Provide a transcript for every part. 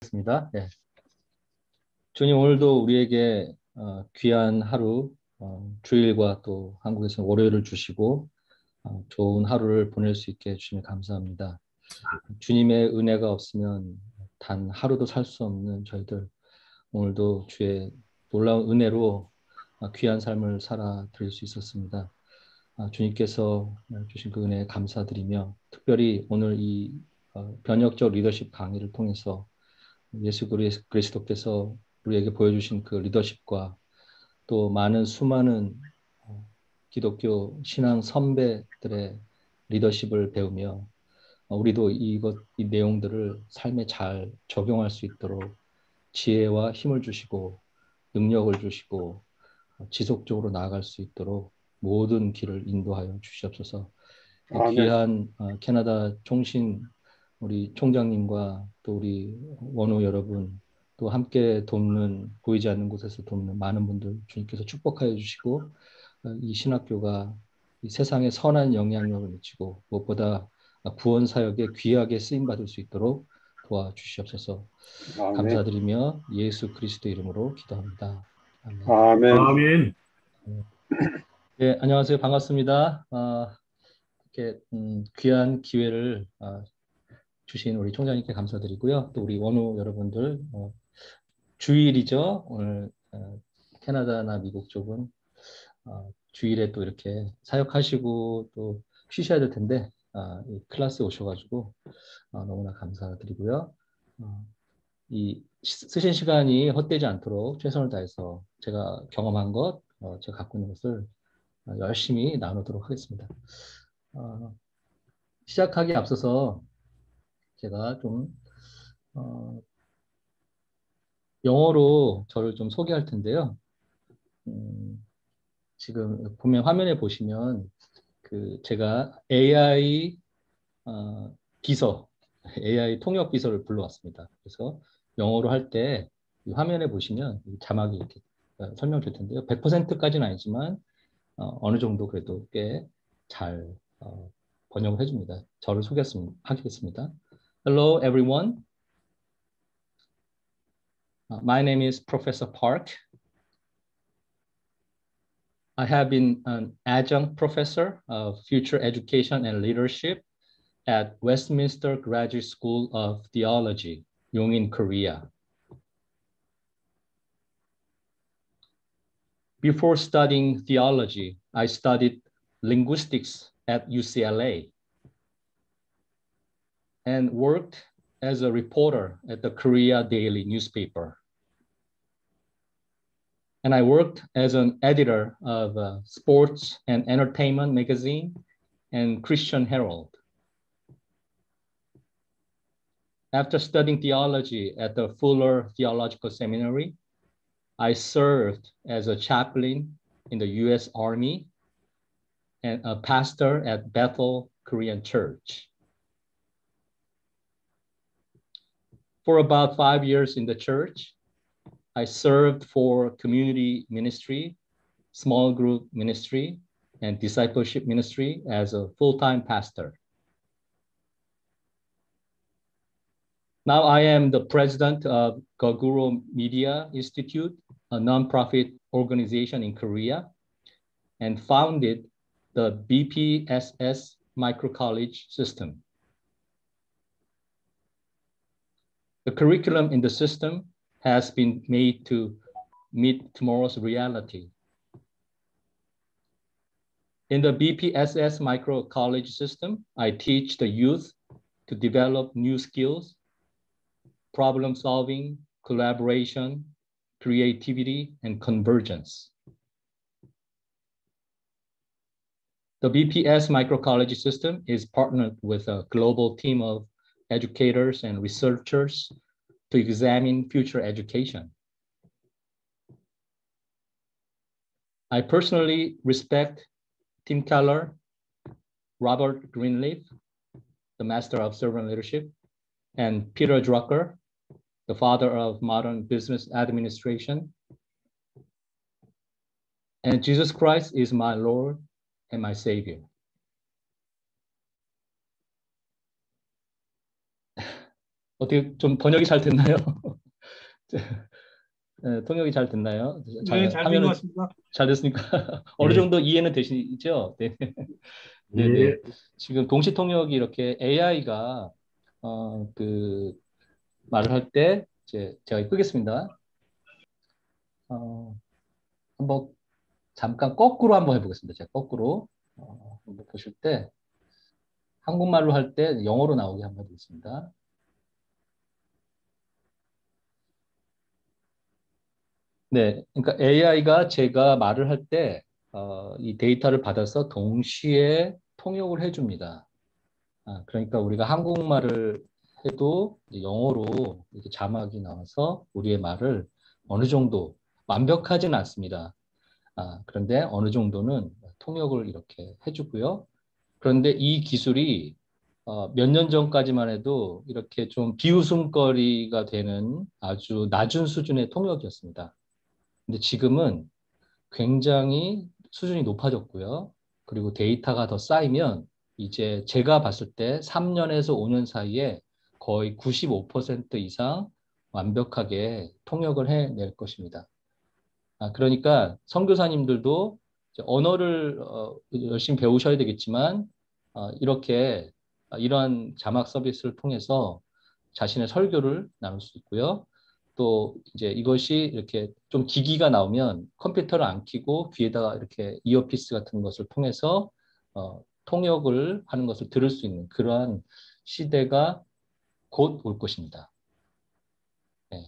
있습니다. 네. 주님 오늘도 우리에게 귀한 하루, 주일과 또 한국에서 월요일을 주시고 좋은 하루를 보낼 수 있게 해주시니 감사합니다. 주님의 은혜가 없으면 단 하루도 살 수 없는 저희들 오늘도 주의 놀라운 은혜로 귀한 삶을 살아 드릴 수 있었습니다. 주님께서 주신 그 은혜에 감사드리며 특별히 오늘 이 변혁적 리더십 강의를 통해서 예수 그리스도께서 우리에게 보여주신 그 리더십과 또 많은 수많은 기독교 신앙 선배들의 리더십을 배우며 우리도 이 내용들을 삶에 잘 적용할 수 있도록 지혜와 힘을 주시고 능력을 주시고 지속적으로 나아갈 수 있도록 모든 길을 인도하여 주시옵소서. 아멘. 귀한 캐나다 총신 우리 총장님과 또 우리 원우 여러분 또 함께 돕는 보이지 않는 곳에서 돕는 많은 분들 주님께서 축복하여 주시고 이 신학교가 이 세상에 선한 영향력을 미치고 무엇보다 구원 사역에 귀하게 쓰임 받을 수 있도록 도와주시옵소서. 아멘. 감사드리며 예수 그리스도 이름으로 기도합니다. 아멘. 아멘. 아멘. 네, 안녕하세요. 반갑습니다. 이렇게 귀한 기회를 주신 우리 총장님께 감사드리고요. 또 우리 원우 여러분들 주일이죠. 오늘 캐나다나 미국 쪽은 주일에 또 이렇게 사역하시고 또 쉬셔야 될 텐데 이 클래스에 오셔가지고 너무나 감사드리고요. 이 쓰신 시간이 헛되지 않도록 최선을 다해서 제가 경험한 것, 제가 갖고 있는 것을 열심히 나누도록 하겠습니다. 시작하기 앞서서 제가 좀 영어로 저를 좀 소개할 텐데요. 지금 보면 화면에 보시면 그 제가 AI 비서, AI 통역 비서를 불러왔습니다. 그래서 영어로 할 때 화면에 보시면 자막이 이렇게 설명될 텐데요. 100%까지는 아니지만 어느 정도 그래도 꽤 잘 번역을 해줍니다. 저를 소개하겠습니다. Hello everyone. My name is Professor Park. I have been an adjunct professor of future education and leadership at Westminster Graduate School of Theology, Yongin, Korea. Before studying theology, I studied linguistics at UCLA and worked as a reporter at the Korea Daily newspaper. And I worked as an editor of a sports and entertainment magazine and Christian Herald. After studying theology at the Fuller Theological Seminary, I served as a chaplain in the U.S. Army and a pastor at Bethel Korean Church. For about 5 years in the church, I served for community ministry, small group ministry, and discipleship ministry as a full-time pastor. Now I am the president of Goguro Media Institute, a nonprofit organization in Korea, and founded the BPSS microcollege system. The curriculum in the system has been made to meet tomorrow's reality. In the BPSS microcollege system, I teach the youth to develop new skills, problem solving, collaboration, creativity, and convergence. The BPS microcollege system is partnered with a global team of educators and researchers to examine future education. I personally respect Tim Keller, Robert Greenleaf, the master of servant leadership, and Peter Drucker, the father of modern business administration. And Jesus Christ is my Lord and my Savior. 어떻게 좀 번역이 잘 됐나요? 네, 통역이 잘 됐나요? 네, 잘 잘 된 것 화면을 같습니다. 잘 됐습니까? 어느 예, 정도 이해는 되시죠? 네, 네, 네. 예, 지금 동시 통역이 이렇게 AI가 그 말을 할 때 이제 제가 끄겠습니다. 어, 한번 잠깐 거꾸로 한번 해보겠습니다. 제가 거꾸로 한번 보실 때 한국말로 할 때 영어로 나오게 한번 해보겠습니다. 네, 그러니까 AI가 제가 말을 할 때 이 데이터를 받아서 동시에 통역을 해줍니다. 그러니까 우리가 한국말을 해도 이제 영어로 이렇게 자막이 나와서 우리의 말을 어느 정도 완벽하진 않습니다. 그런데 어느 정도는 통역을 이렇게 해주고요. 그런데 이 기술이 몇 년 전까지만 해도 이렇게 좀 비웃음거리가 되는 아주 낮은 수준의 통역이었습니다. 근데 지금은 굉장히 수준이 높아졌고요. 그리고 데이터가 더 쌓이면 이제 제가 봤을 때 3년에서 5년 사이에 거의 95% 이상 완벽하게 통역을 해낼 것입니다. 그러니까 선교사님들도 이제 언어를 열심히 배우셔야 되겠지만 이렇게 이러한 자막 서비스를 통해서 자신의 설교를 나눌 수 있고요. 또 이제 이것이 이렇게 좀 기기가 나오면 컴퓨터를 안 켜고 귀에다가 이렇게 이어피스 같은 것을 통해서 통역을 하는 것을 들을 수 있는 그러한 시대가 곧 올 것입니다. 네.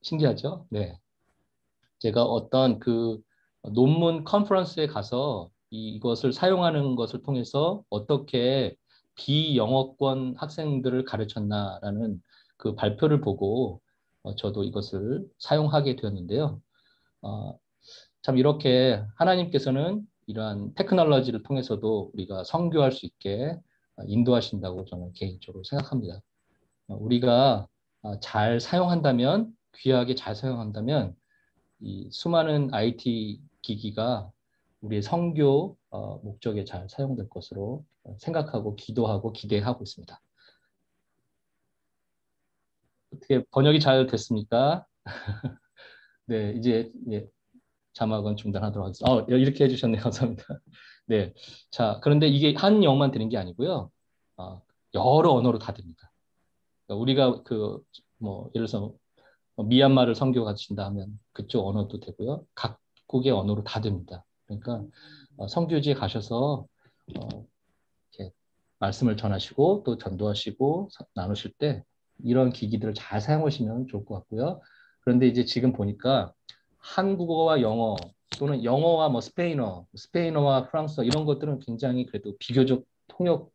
신기하죠? 네. 제가 어떤 그 논문 컨퍼런스에 가서 이것을 사용하는 것을 통해서 어떻게 비영어권 학생들을 가르쳤나라는 그 발표를 보고 저도 이것을 사용하게 되었는데요. 어, 참 이렇게 하나님께서는 이러한 테크놀로지를 통해서도 우리가 선교할 수 있게 인도하신다고 저는 개인적으로 생각합니다. 우리가 잘 사용한다면, 귀하게 잘 사용한다면 이 수많은 IT 기기가 우리의 선교 목적에 잘 사용될 것으로 생각하고 기도하고 기대하고 있습니다. 어떻게 번역이 잘 됐습니까? 네, 이제 예, 자막은 중단하도록 하겠습니다. 이렇게 해주셨네요. 감사합니다. 네, 자, 그런데 이게 한영만 되는 게 아니고요. 어, 여러 언어로 다 됩니다. 그러니까 우리가 그 뭐 예를 들어서 미얀마를 선교 가신다 하면 그쪽 언어도 되고요. 각국의 언어로 다 됩니다. 그러니까 선교지에 가셔서 이렇게 말씀을 전하시고 또 전도하시고 나누실 때 이런 기기들을 잘 사용하시면 좋을 것 같고요. 그런데 이제 지금 보니까 한국어와 영어 또는 영어와 뭐 스페인어, 스페인어와 프랑스어 이런 것들은 굉장히 그래도 비교적 통역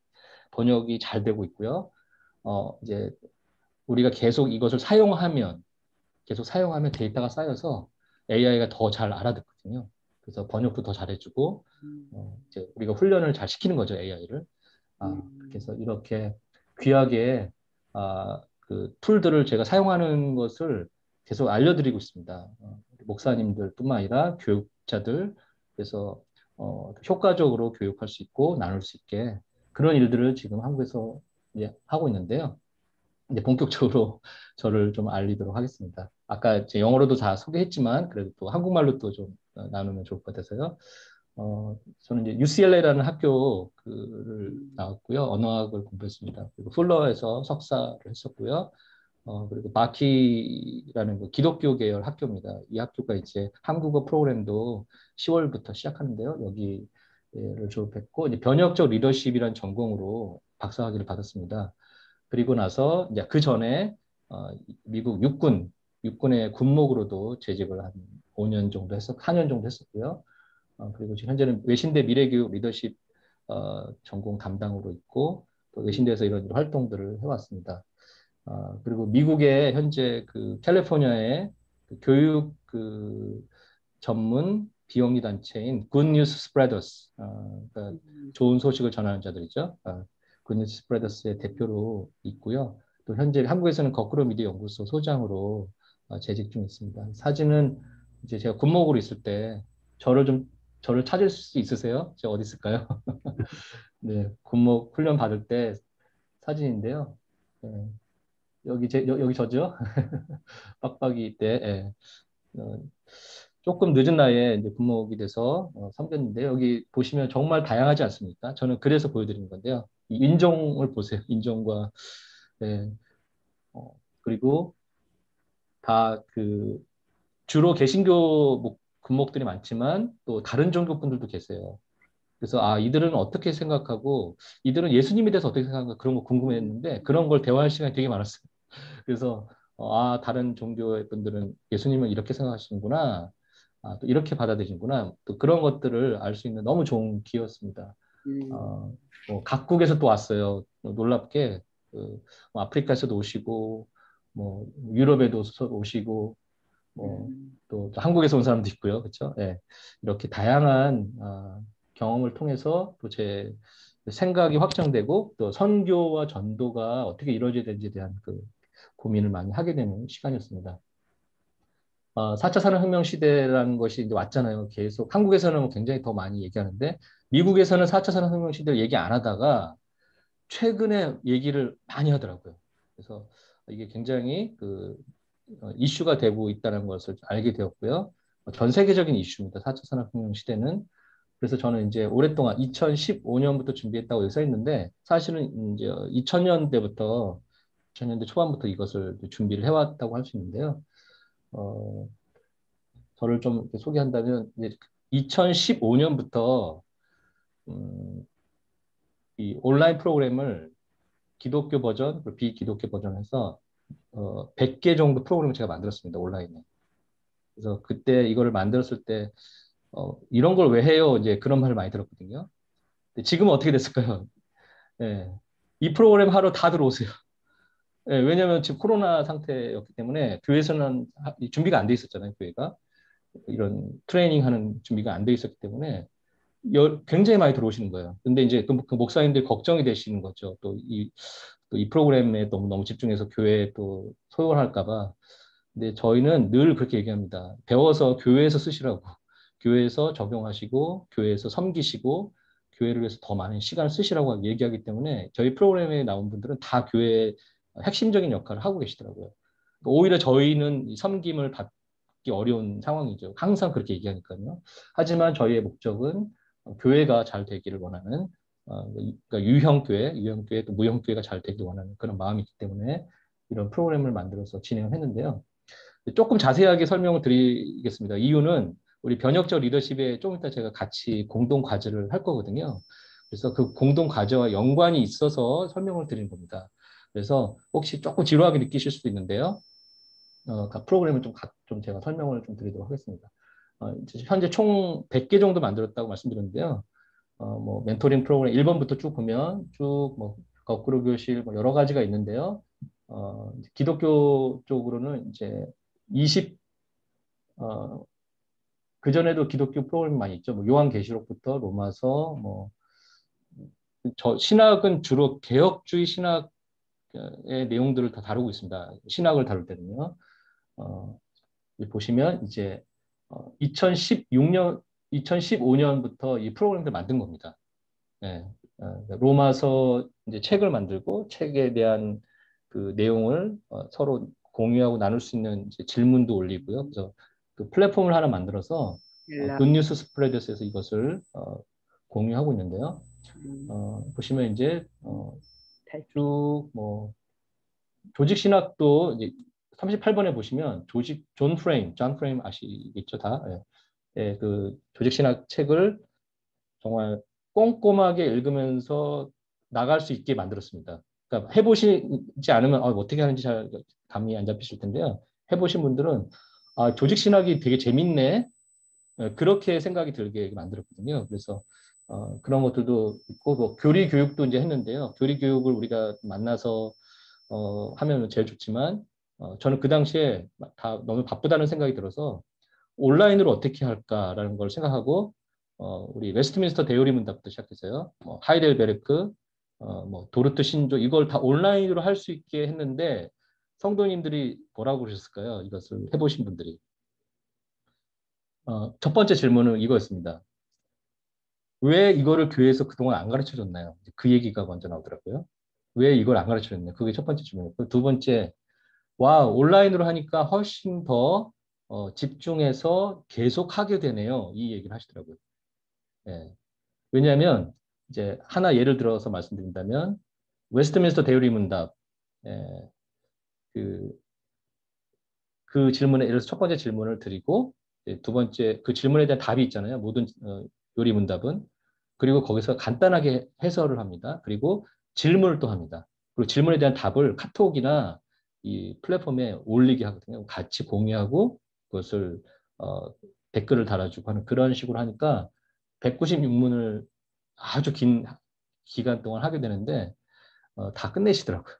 번역이 잘 되고 있고요. 이제 우리가 계속 사용하면 데이터가 쌓여서 AI가 더 잘 알아듣거든요. 그래서 번역도 더 잘해주고 이제 우리가 훈련을 잘 시키는 거죠, AI를. 그래서 이렇게 귀하게 그 툴들을 제가 사용하는 것을 계속 알려드리고 있습니다. 목사님들뿐만 아니라 교육자들 그래서 효과적으로 교육할 수 있고 나눌 수 있게 그런 일들을 지금 한국에서 이제 하고 있는데요. 이제 본격적으로 저를 좀 알리도록 하겠습니다. 아까 제 영어로도 다 소개했지만 그래도 또 한국말로 또 좀 나누면 좋을 것 같아서요. 저는 이제 UCLA라는 학교를 나왔고요. 언어학을 공부했습니다. 그리고 풀러에서 석사를 했었고요. 그리고 마키라는 그 기독교 계열 학교입니다. 이 학교가 이제 한국어 프로그램도 10월부터 시작하는데요. 여기를 졸업했고, 이제 변혁적 리더십이라는 전공으로 박사학위를 받았습니다. 그리고 나서 이제 그 전에 미국 육군의 군목으로도 재직을 한 5년 정도 4년 정도 했었고요. 그리고 지금 현재는 외신대 미래교육 리더십 전공 담당으로 있고 또 외신대에서 이런 활동들을 해왔습니다. 그리고 미국의 현재 그 캘리포니아의 그 교육 그 전문 비영리 단체인 Good News Spreaders, 그러니까 좋은 소식을 전하는 자들이죠. Good News Spreaders의 대표로 있고요. 또 현재 한국에서는 거꾸로 미디어 연구소 소장으로 재직 중에 있습니다. 사진은 이제 제가 군목으로 있을 때 저를 찾을 수 있으세요? 제가 어디 있을까요? 네, 군목 훈련 받을 때 사진인데요. 예. 여기 저죠? 빡빡이 때 어, 조금 늦은 나이에 이제 부목이 돼서 섬겼는데 여기 보시면 정말 다양하지 않습니까? 저는 그래서 보여드리는 건데요. 이 인종을 보세요. 인종과 예, 그리고 다 그 주로 개신교 군목들이 많지만 또 다른 종교 분들도 계세요. 그래서 아 이들은 어떻게 생각하고 이들은 예수님에 대해서 어떻게 생각하는가 그런 거 궁금했는데 그런 걸 대화할 시간이 되게 많았어요. 그래서 아 다른 종교의 분들은 예수님은 이렇게 생각하시는구나. 아, 또 이렇게 받아들이는구나. 또 그런 것들을 알 수 있는 너무 좋은 기회였습니다. 음, 어, 뭐 각국에서 또 왔어요. 놀랍게 뭐 아프리카에서도 오시고 뭐 유럽에도 오시고 뭐 음, 또 한국에서 온 사람도 있고요. 그렇죠? 예. 이렇게 다양한 경험을 통해서 또 제 생각이 확장되고 또 선교와 전도가 어떻게 이루어져야 되는지에 대한 그 고민을 많이 하게 되는 시간이었습니다. 4차 산업혁명 시대라는 것이 이제 왔잖아요. 계속 한국에서는 뭐 굉장히 더 많이 얘기하는데 미국에서는 4차 산업혁명 시대를 얘기 안 하다가 최근에 얘기를 많이 하더라고요. 그래서 이게 굉장히 이슈가 되고 있다는 것을 알게 되었고요. 전 세계적인 이슈입니다. 4차 산업혁명 시대는. 그래서 저는 이제 오랫동안 2015년부터 준비했다고 여기 써 있는데 사실은 이제 2000년대부터 2000년대 초반부터 이것을 준비를 해왔다고 할 수 있는데요. 어, 저를 좀 이렇게 소개한다면 이제 2015년부터 이 온라인 프로그램을 기독교 버전, 그리고 비기독교 버전 해서 100개 정도 프로그램을 제가 만들었습니다. 온라인에. 그래서 그때 이거를 만들었을 때 이런 걸 왜 해요? 이제 그런 말을 많이 들었거든요. 근데 지금은 어떻게 됐을까요? 예. 이 프로그램 하러 다 들어오세요. 예, 왜냐하면 지금 코로나 상태였기 때문에 교회에서는 준비가 안 돼 있었잖아요. 교회가 이런 트레이닝 하는 준비가 안 돼 있었기 때문에 굉장히 많이 들어오시는 거예요. 근데 이제 그 목사님들이 걱정이 되시는 거죠. 또 이 프로그램에 너무 집중해서 교회에 또 소홀할까 봐. 근데 저희는 늘 그렇게 얘기합니다. 배워서 교회에서 쓰시라고. 교회에서 적용하시고, 교회에서 섬기시고, 교회를 위해서 더 많은 시간을 쓰시라고 얘기하기 때문에 저희 프로그램에 나온 분들은 다 교회의 핵심적인 역할을 하고 계시더라고요. 오히려 저희는 이 섬김을 받기 어려운 상황이죠. 항상 그렇게 얘기하니까요. 하지만 저희의 목적은 교회가 잘 되기를 원하는 그러니까 유형교회 또 무형교회가 잘 되길 원하는 그런 마음이 있기 때문에 이런 프로그램을 만들어서 진행을 했는데요. 조금 자세하게 설명을 드리겠습니다. 이유는 우리 변혁적 리더십에 좀 이따 제가 같이 공동 과제를 할 거거든요. 그래서 그 공동 과제와 연관이 있어서 설명을 드리는 겁니다. 그래서 혹시 조금 지루하게 느끼실 수도 있는데요. 각 프로그램을 좀 제가 설명을 좀 드리도록 하겠습니다. 현재 총 100개 정도 만들었다고 말씀드렸는데요. 뭐 멘토링 프로그램 1번부터 쭉 보면 쭉 거꾸로 교실 여러 가지가 있는데요. 기독교 쪽으로는 이제 20, 그전에도 기독교 프로그램이 많이 있죠. 뭐 요한계시록부터 로마서, 신학은 주로 개혁주의 신학의 내용들을 다 다루고 있습니다. 신학을 다룰 때는요. 어, 보시면 이제 2016년, 2015년부터 이 프로그램을 만든 겁니다. 예, 로마서 이제 책을 만들고 책에 대한 그 내용을 서로 공유하고 나눌 수 있는 이제 질문도 올리고요. 그래서 그 플랫폼을 하나 만들어서 일라, 굿뉴스 스프레드에서 이것을 공유하고 있는데요. 보시면 이제 탈피. 쭉뭐 조직 신학도 이제 38번에 보시면 존 프레임 아시겠죠 다? 예. 예, 그 조직 신학 책을 정말 꼼꼼하게 읽으면서 나갈 수 있게 만들었습니다. 그러니까 해보시지 않으면 어떻게 하는지 잘 감이 안 잡히실 텐데요. 해보신 분들은 조직 신학이 되게 재밌네. 그렇게 생각이 들게 만들었거든요. 그래서 그런 것들도 있고 뭐 교리 교육도 이제 했는데요. 교리 교육을 우리가 만나서 하면 제일 좋지만 저는 그 당시에 다 너무 바쁘다는 생각이 들어서 온라인으로 어떻게 할까라는 걸 생각하고 우리 웨스트민스터 대요리 문답부터 시작해서요. 하이델베르크, 뭐 도르트 신조 이걸 다 온라인으로 할 수 있게 했는데 성도님들이 뭐라고 그러셨을까요? 이것을 해보신 분들이. 첫 번째 질문은 이거였습니다. 왜 이거를 교회에서 그동안 안 가르쳐 줬나요? 그 얘기가 먼저 나오더라고요. 왜 이걸 안 가르쳐줬냐. 그게 첫 번째 질문이었고, 두 번째, 와, 온라인으로 하니까 훨씬 더 집중해서 계속 하게 되네요. 이 얘기를 하시더라고요. 예. 왜냐하면 이제 하나 예를 들어서 말씀드린다면 웨스트민스터 대유리 문답 예, 그, 그 질문에 예를 들어서 첫 번째 질문을 드리고 두 번째 그 질문에 대한 답이 있잖아요. 모든 요리 문답은 그리고 거기서 간단하게 해설을 합니다. 그리고 질문을 또 합니다. 그리고 질문에 대한 답을 카톡이나 이 플랫폼에 올리게 하거든요. 같이 공유하고 그것을 어, 댓글을 달아주고 하는 그런 식으로 하니까 196문을 아주 긴 기간 동안 하게 되는데 다 끝내시더라고요.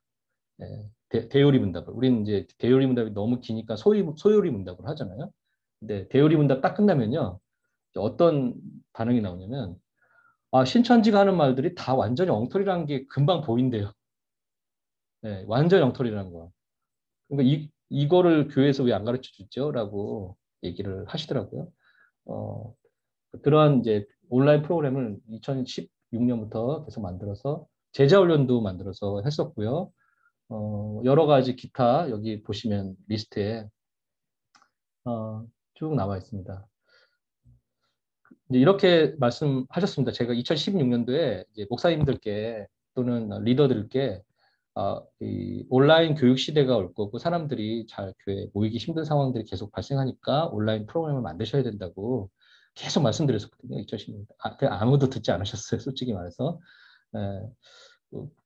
예, 대요리 문답을. 우리는 이제 대요리 문답이 너무 기니까 소요리 문답을 하잖아요. 근데 대요리 문답 딱 끝나면요. 어떤 반응이 나오냐면, 아, 신천지가 하는 말들이 다 완전히 엉터리라는 게 금방 보인대요. 예, 완전 엉터리라는 거. 그러니까 이거를 교회에서 왜 안 가르쳐 주죠? 라고 얘기를 하시더라고요. 어, 그러한 이제 온라인 프로그램을 2016년부터 계속 만들어서 제자훈련도 만들어서 했었고요. 여러 가지 기타 여기 보시면 리스트에 쭉 나와 있습니다. 이제 이렇게 말씀하셨습니다. 제가 2016년도에 이제 목사님들께 또는 리더들께 이 온라인 교육 시대가 올 거고 사람들이 잘 교회에 모이기 힘든 상황들이 계속 발생하니까 온라인 프로그램을 만드셔야 된다고 계속 말씀드렸었거든요. 2016년도. 아무도 듣지 않으셨어요. 솔직히 말해서. 예,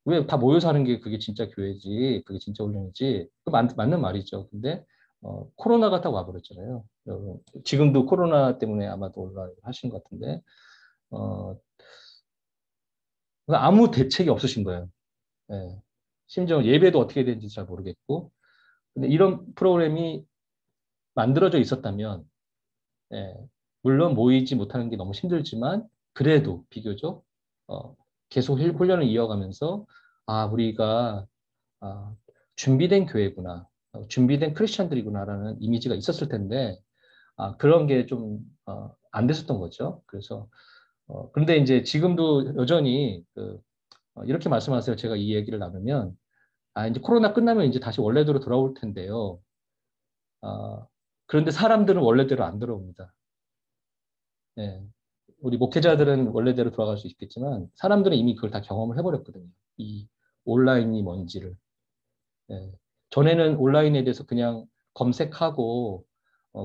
왜 다 모여서 하는 게 그게 진짜 교회지, 그게 진짜 훈련이지, 맞는 말이죠. 근데 코로나가 딱 와버렸잖아요. 지금도 코로나 때문에 아마도 온라인 하신 것 같은데 어, 그러니까 아무 대책이 없으신 거예요. 예. 심지어 예배도 어떻게 되는지 잘 모르겠고, 근데 이런 프로그램이 만들어져 있었다면, 예, 물론 모이지 못하는 게 너무 힘들지만, 그래도 비교적 계속 훈련을 이어가면서, 아, 우리가 아, 준비된 교회구나, 준비된 크리스천들이구나라는 이미지가 있었을 텐데, 그런 게 좀 안 됐었던 거죠. 그래서 그런데 이제 지금도 여전히 이렇게 말씀하세요. 제가 이 얘기를 나누면, 이제 코로나 끝나면 이제 다시 원래대로 돌아올 텐데요. 아, 그런데 사람들은 원래대로 안 돌아옵니다. 예. 우리 목회자들은 원래대로 돌아갈 수 있겠지만, 사람들은 이미 그걸 다 경험을 해버렸거든요. 이 온라인이 뭔지를. 예. 전에는 온라인에 대해서 그냥 검색하고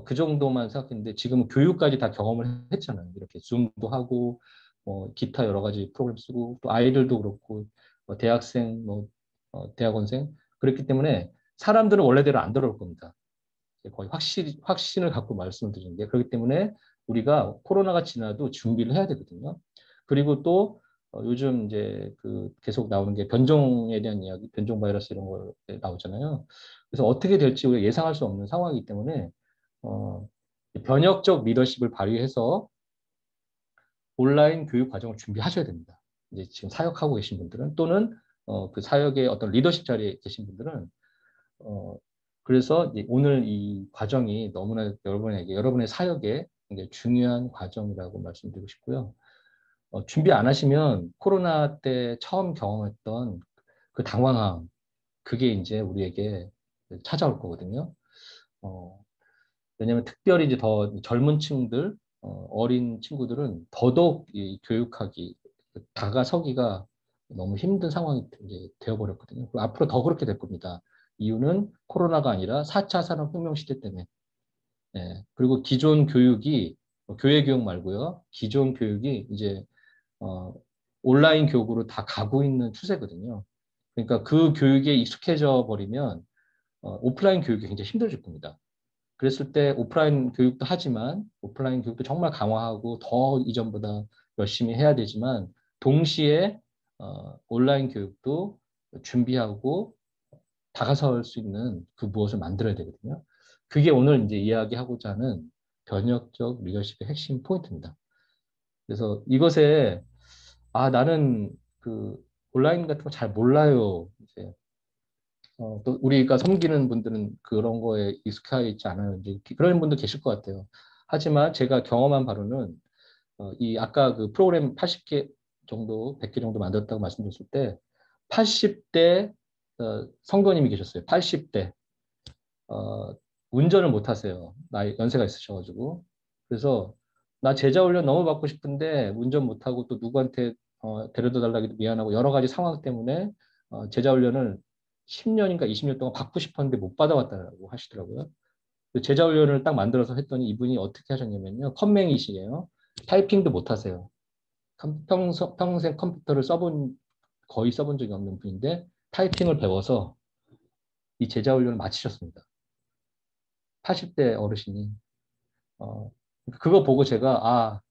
그 정도만 생각했는데 지금은 교육까지 다 경험을 했잖아요. 이렇게 줌도 하고 기타 여러 가지 프로그램 쓰고 또 아이들도 그렇고 대학생, 대학원생 그렇기 때문에 사람들은 원래대로 안 들어올 겁니다. 거의 확신을 갖고 말씀을 드리는 게 그렇기 때문에 우리가 코로나가 지나도 준비를 해야 되거든요. 그리고 또 요즘 이제 그 계속 나오는 게 변종에 대한 이야기, 변종 바이러스 이런 거 나오잖아요. 그래서 어떻게 될지 우리가 예상할 수 없는 상황이기 때문에 어, 변혁적 리더십을 발휘해서 온라인 교육 과정을 준비하셔야 됩니다. 이제 지금 사역하고 계신 분들은 또는 그 사역의 어떤 리더십 자리에 계신 분들은 어, 그래서 오늘 이 과정이 너무나 여러분의 사역에 굉장히 중요한 과정이라고 말씀드리고 싶고요. 준비 안 하시면 코로나 때 처음 경험했던 그 당황함, 그게 이제 우리에게 찾아올 거거든요. 어, 왜냐하면 특별히 이제 더 젊은 층들, 어린 친구들은 더더욱 이 교육하기, 다가서기가 너무 힘든 상황이 이제 되어버렸거든요. 그리고 앞으로 더 그렇게 될 겁니다. 이유는 코로나가 아니라 4차 산업혁명 시대 때문에. 예. 그리고 기존 교육이, 교회 교육 말고요. 기존 교육이 이제, 어, 온라인 교육으로 다 가고 있는 추세거든요. 그러니까 그 교육에 익숙해져 버리면, 오프라인 교육이 굉장히 힘들어질 겁니다. 그랬을 때 오프라인 교육도 하지만 오프라인 교육도 정말 강화하고 더 이전보다 열심히 해야 되지만 동시에 온라인 교육도 준비하고 다가설 수 있는 그 무엇을 만들어야 되거든요. 그게 오늘 이제 이야기하고자 하는 변혁적 리더십의 핵심 포인트입니다. 그래서 이것에 나는 그 온라인 같은 거 잘 몰라요. 이제 또 우리가 섬기는 분들은 그런 거에 익숙해 있지 않아요. 이제 그런 분도 계실 것 같아요. 하지만 제가 경험한 바로는 이 아까 그 프로그램 80개 정도, 100개 정도 만들었다고 말씀드렸을 때 80대 성도님이 계셨어요. 80대. 운전을 못 하세요. 나이, 연세가 있으셔가지고. 그래서 나 제자 훈련 너무 받고 싶은데 운전 못 하고 또 누구한테 데려다 달라기도 미안하고 여러 가지 상황 때문에 제자 훈련을 10년인가 20년 동안 받고 싶었는데 못 받아왔다고 하시더라고요. 그 제자 훈련을 딱 만들어서 했더니 이분이 어떻게 하셨냐면요. 컴맹이시네요. 타이핑도 못 하세요. 평생 컴퓨터를 거의 써본 적이 없는 분인데 타이핑을 배워서 이 제자 훈련을 마치셨습니다. 80대 어르신이. 어, 그거 보고 제가,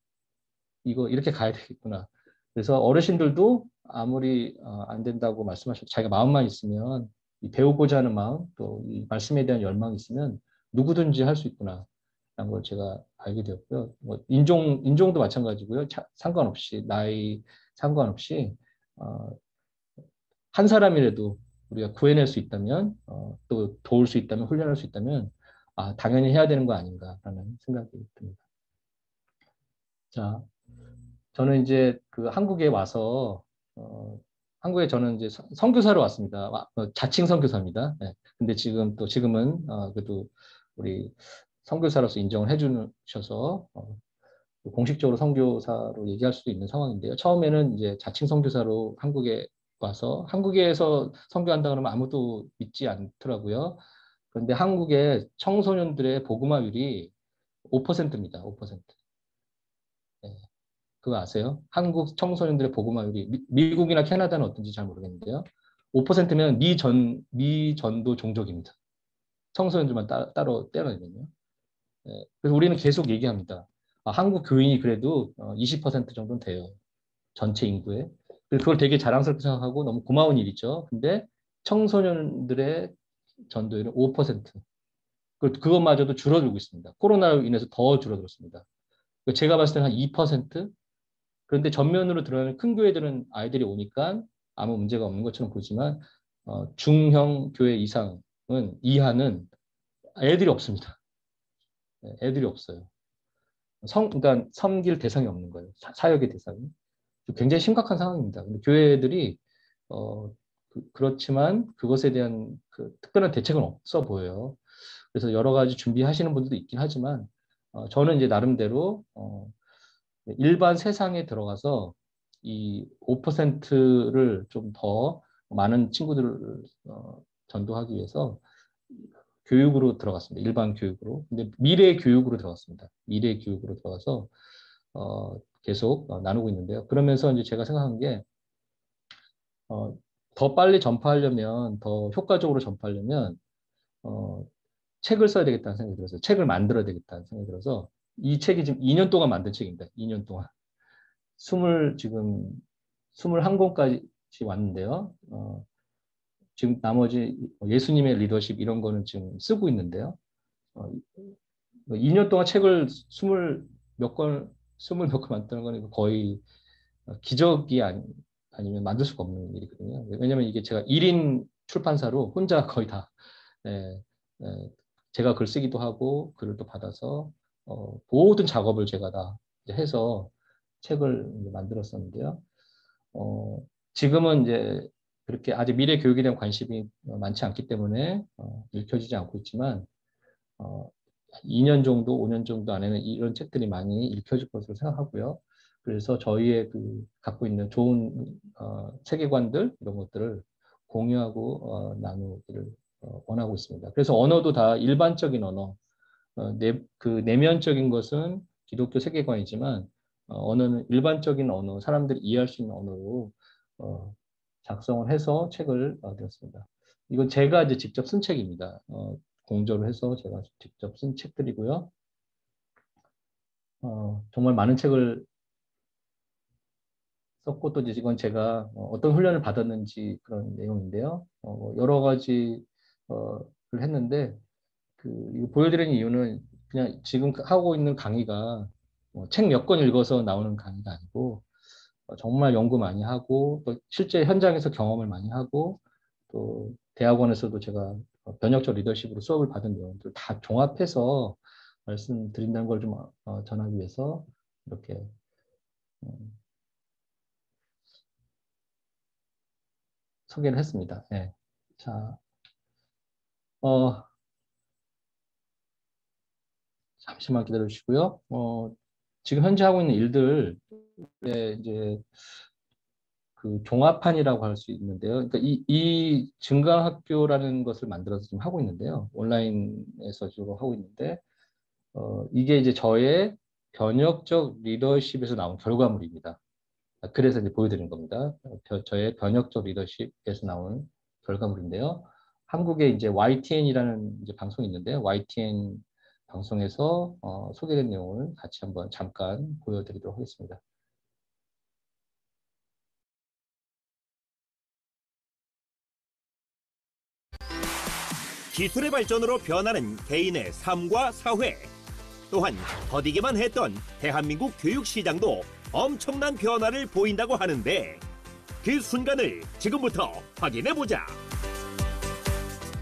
이거 이렇게 가야 되겠구나. 그래서 어르신들도 아무리 안 된다고 말씀하셔도 자기가 마음만 있으면, 이 배우고자 하는 마음, 또 이 말씀에 대한 열망이 있으면 누구든지 할 수 있구나. 라는 걸 제가 알게 되었고요. 뭐 인종도 마찬가지고요. 상관없이, 나이 상관없이, 어, 한 사람이라도 우리가 구해낼 수 있다면, 또 도울 수 있다면, 훈련할 수 있다면, 당연히 해야 되는 거 아닌가라는 생각이 듭니다. 자, 저는 이제 그 한국에 와서, 한국에 저는 이제 선교사로 왔습니다. 자칭 선교사입니다. 네. 근데 지금은, 그래도 우리 선교사로서 인정을 해주셔서, 공식적으로 선교사로 얘기할 수도 있는 상황인데요. 처음에는 이제 자칭 선교사로 한국에 와서 한국에서 선교한다 그러면 아무도 믿지 않더라고요. 그런데 한국의 청소년들의 복음화율이 5%입니다. 5%. 네. 그거 아세요? 한국 청소년들의 복음화율이 미국이나 캐나다는 어떤지 잘 모르겠는데요. 5%면 미전도 종족입니다. 청소년들만 따로 떼어내면요. 네. 그래서 우리는 계속 얘기합니다. 한국 교인이 그래도 20% 정도는 돼요. 전체 인구에. 그걸 되게 자랑스럽게 생각하고 너무 고마운 일이죠. 근데 청소년들의 전도율은 5%. 그것마저도 줄어들고 있습니다. 코로나로 인해서 더 줄어들었습니다. 제가 봤을 때는 한 2%? 그런데 전면으로 드러나는 큰 교회들은 아이들이 오니까 아무 문제가 없는 것처럼 보지만 중형 교회 이하는 애들이 없습니다. 네, 애들이 없어요. 그러니까 섬길 대상이 없는 거예요. 사역의 대상이. 굉장히 심각한 상황입니다. 근데 교회들이 어, 그렇지만 그것에 대한 그 특별한 대책은 없어 보여요. 그래서 여러 가지 준비하시는 분들도 있긴 하지만 저는 이제 나름대로 일반 세상에 들어가서 이 5%를 좀 더 많은 친구들을 전도하기 위해서 교육으로 들어갔습니다. 일반 교육으로. 근데 미래 교육으로 들어갔습니다. 미래 교육으로 들어가서 계속 나누고 있는데요. 그러면서 이제 제가 생각한 게 더 빨리 전파하려면, 더 효과적으로 전파하려면 책을 써야 되겠다는 생각이 들어서 책을 만들어야 되겠다는 생각이 들어서 이 책이 지금 2년 동안 만든 책입니다. 2년 동안. 지금 21권까지 왔는데요. 지금 나머지 예수님의 리더십 이런 거는 지금 쓰고 있는데요. 2년 동안 책을 20몇 권 만드는 거는 거의 기적이 아니면 만들 수가 없는 일이거든요. 왜냐면 이게 제가 1인 출판사로 혼자 거의 다, 네, 네, 제가 글 쓰기도 하고 글을 또 받아서 모든 작업을 제가 다 해서 책을 만들었었는데요. 지금은 이제 그렇게 아직 미래 교육에 대한 관심이 많지 않기 때문에 읽혀지지 않고 있지만 어, 2년 정도, 5년 정도 안에는 이런 책들이 많이 읽혀질 것으로 생각하고요. 그래서 저희의 갖고 있는 좋은 세계관들 이런 것들을 공유하고 나누기를 원하고 있습니다. 그래서 언어도 다 일반적인 언어, 내면적인 것은 기독교 세계관이지만 언어는 일반적인 언어, 사람들이 이해할 수 있는 언어로 어, 작성을 해서 책을 내었습니다. 이건 제가 이제 직접 쓴 책입니다. 공조를 해서 제가 직접 쓴 책들이고요. 정말 많은 책을 썼고 또 이제 이건 제가 어떤 훈련을 받았는지 그런 내용인데요. 여러 가지 를 했는데 이거 보여드리는 이유는 그냥 지금 하고 있는 강의가 책 몇 권 읽어서 나오는 강의가 아니고 정말 연구 많이 하고 또 실제 현장에서 경험을 많이 하고 또 대학원에서도 제가 변혁적 리더십으로 수업을 받은 내용들 다 종합해서 말씀드린다는 걸 좀 전하기 위해서 이렇게 소개를 했습니다. 예. 자, 어, 잠시만 기다려 주시고요. 지금 현재 하고 있는 일들에 이제 그 종합판이라고 할 수 있는데요. 그러니까 이 증강학교라는 것을 만들어서 지금 하고 있는데요. 온라인에서 주로 하고 있는데, 이게 이제 저의 변혁적 리더십에서 나온 결과물입니다. 그래서 이제 보여드린 겁니다. 저의 변혁적 리더십에서 나온 결과물인데요. 한국에 이제 YTN이라는 이제 방송이 있는데요. YTN 방송에서 소개된 내용을 같이 한번 잠깐 보여드리도록 하겠습니다. 기술의 발전으로 변하는 개인의 삶과 사회, 또한 더디기만 했던 대한민국 교육 시장도 엄청난 변화를 보인다고 하는데 그 순간을 지금부터 확인해보자.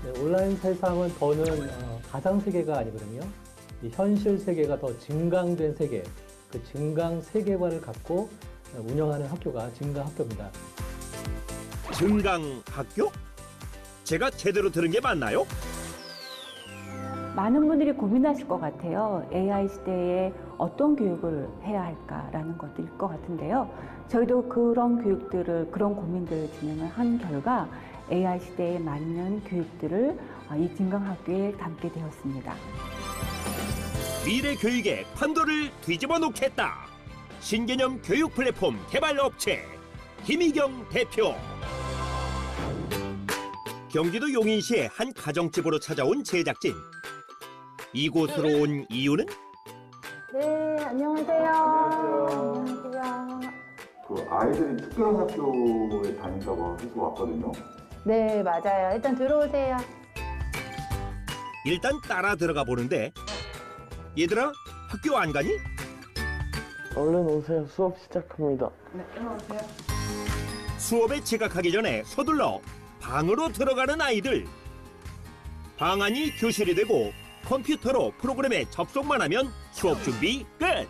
네, 온라인 세상은 더는 가상 세계가 아니거든요. 이 현실 세계가 더 증강된 세계, 그 증강 세계관을 갖고 운영하는 학교가 증강학교입니다. 증강학교? 제가 제대로 들은 게 맞나요? 많은 분들이 고민하실 것 같아요. AI 시대에 어떤 교육을 해야 할까라는 것들일 것 같은데요. 저희도 그런 교육들을, 그런 고민들을 진행을 한 결과 AI 시대에 맞는 교육들을 이 증강학교에 담게 되었습니다. 미래 교육의 판도를 뒤집어 놓겠다. 신개념 교육 플랫폼 개발 업체 김희경 대표. 경기도 용인시의 한 가정집으로 찾아온 제작진. 이곳으로 온 이유는? 네, 안녕하세요. 안녕하세요. 그 아이들이 특별한 학교에 다닌다고 해서 왔거든요. 네, 맞아요. 일단 들어오세요. 일단 따라 들어가 보는데 얘들아 학교 안 가니? 얼른 오세요. 수업 시작합니다. 네, 들어오세요. 수업에 지각하기 전에 서둘러 방으로 들어가는 아이들. 방 안이 교실이 되고 컴퓨터로 프로그램에 접속만 하면 수업 준비 끝.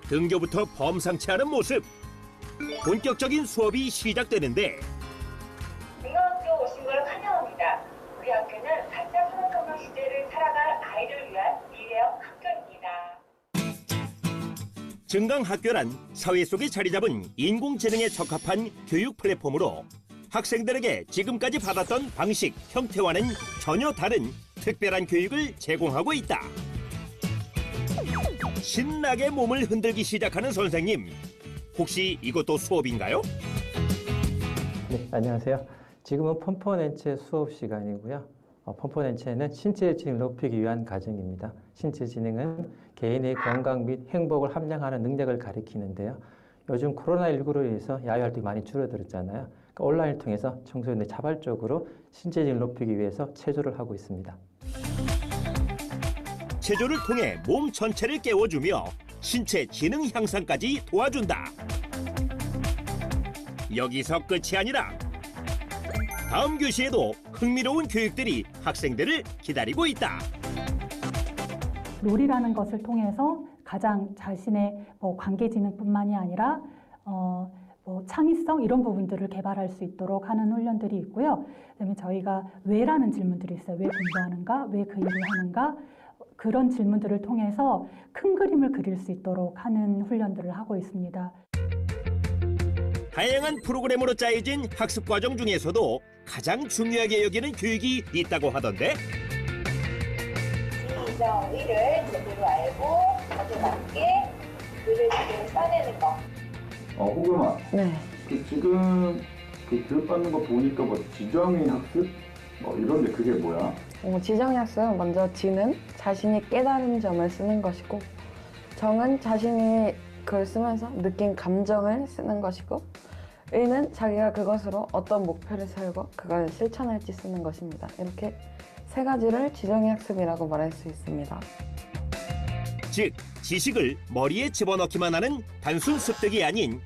등교부터 범상치 않은 모습. 본격적인 수업이 시작되는데 증강학교 오신 걸 환영합니다. 우리 학교는 가짜 산업혁명 시대를 살아갈 아이를 위한 미래형 학교입니다. 증강학교란 사회 속에 자리 잡은 인공지능에 적합한 교육 플랫폼으로 학생들에게 지금까지 받았던 방식, 형태와는 전혀 다른 특별한 교육을 제공하고 있다. 신나게 몸을 흔들기 시작하는 선생님. 혹시 이것도 수업인가요? 네, 안녕하세요. 지금은 펌퍼넨체 수업 시간이고요. 펌퍼넨체는 신체 지능 높이기 위한 과정입니다. 신체 지능은 개인의 건강 및 행복을 함량하는 능력을 가리키는데요. 요즘 코로나19로 인해서 야외 활동이 많이 줄어들었잖아요. 그러니까 온라인을 통해서 청소년들이 자발적으로 신체 지능을 높이기 위해서 체조를 하고 있습니다. 체조를 통해 몸 전체를 깨워주며 신체 지능 향상까지 도와준다. 여기서 끝이 아니라 다음 교시에도 흥미로운 교육들이 학생들을 기다리고 있다. 롤이라는 것을 통해서 가장 자신의 관계지능뿐만이 아니라 창의성 이런 부분들을 개발할 수 있도록 하는 훈련들이 있고요. 그다음에 저희가 왜라는 질문들이 있어요. 왜 공부하는가? 왜 그 일을 하는가? 그런 질문들을 통해서 큰 그림을 그릴 수 있도록 하는 훈련들을 하고 있습니다. 다양한 프로그램으로 짜여진 학습 과정 중에서도 가장 중요하게 여기는 교육이 있다고 하던데 지정 의를 제대로 알고 거기에 맞게 글을 제대로 써내는 거. 호금아, 네. 지금 교육받는 거 보니까 뭐 지정의 학습? 이런데 그게 뭐야? 지정학습은 먼저 지는 자신이 깨달은 점을 쓰는 것이고, 정은 자신이 그걸 쓰면서 느낀 감정을 쓰는 것이고, 의는 자기가 그것으로 어떤 목표를 세우고 그걸 실천할지 쓰는 것입니다. 이렇게 세 가지를 지정의 학습이라고 말할 수 있습니다. 즉 지식을 머리에 집어넣기만 하는 단순 습득이 아닌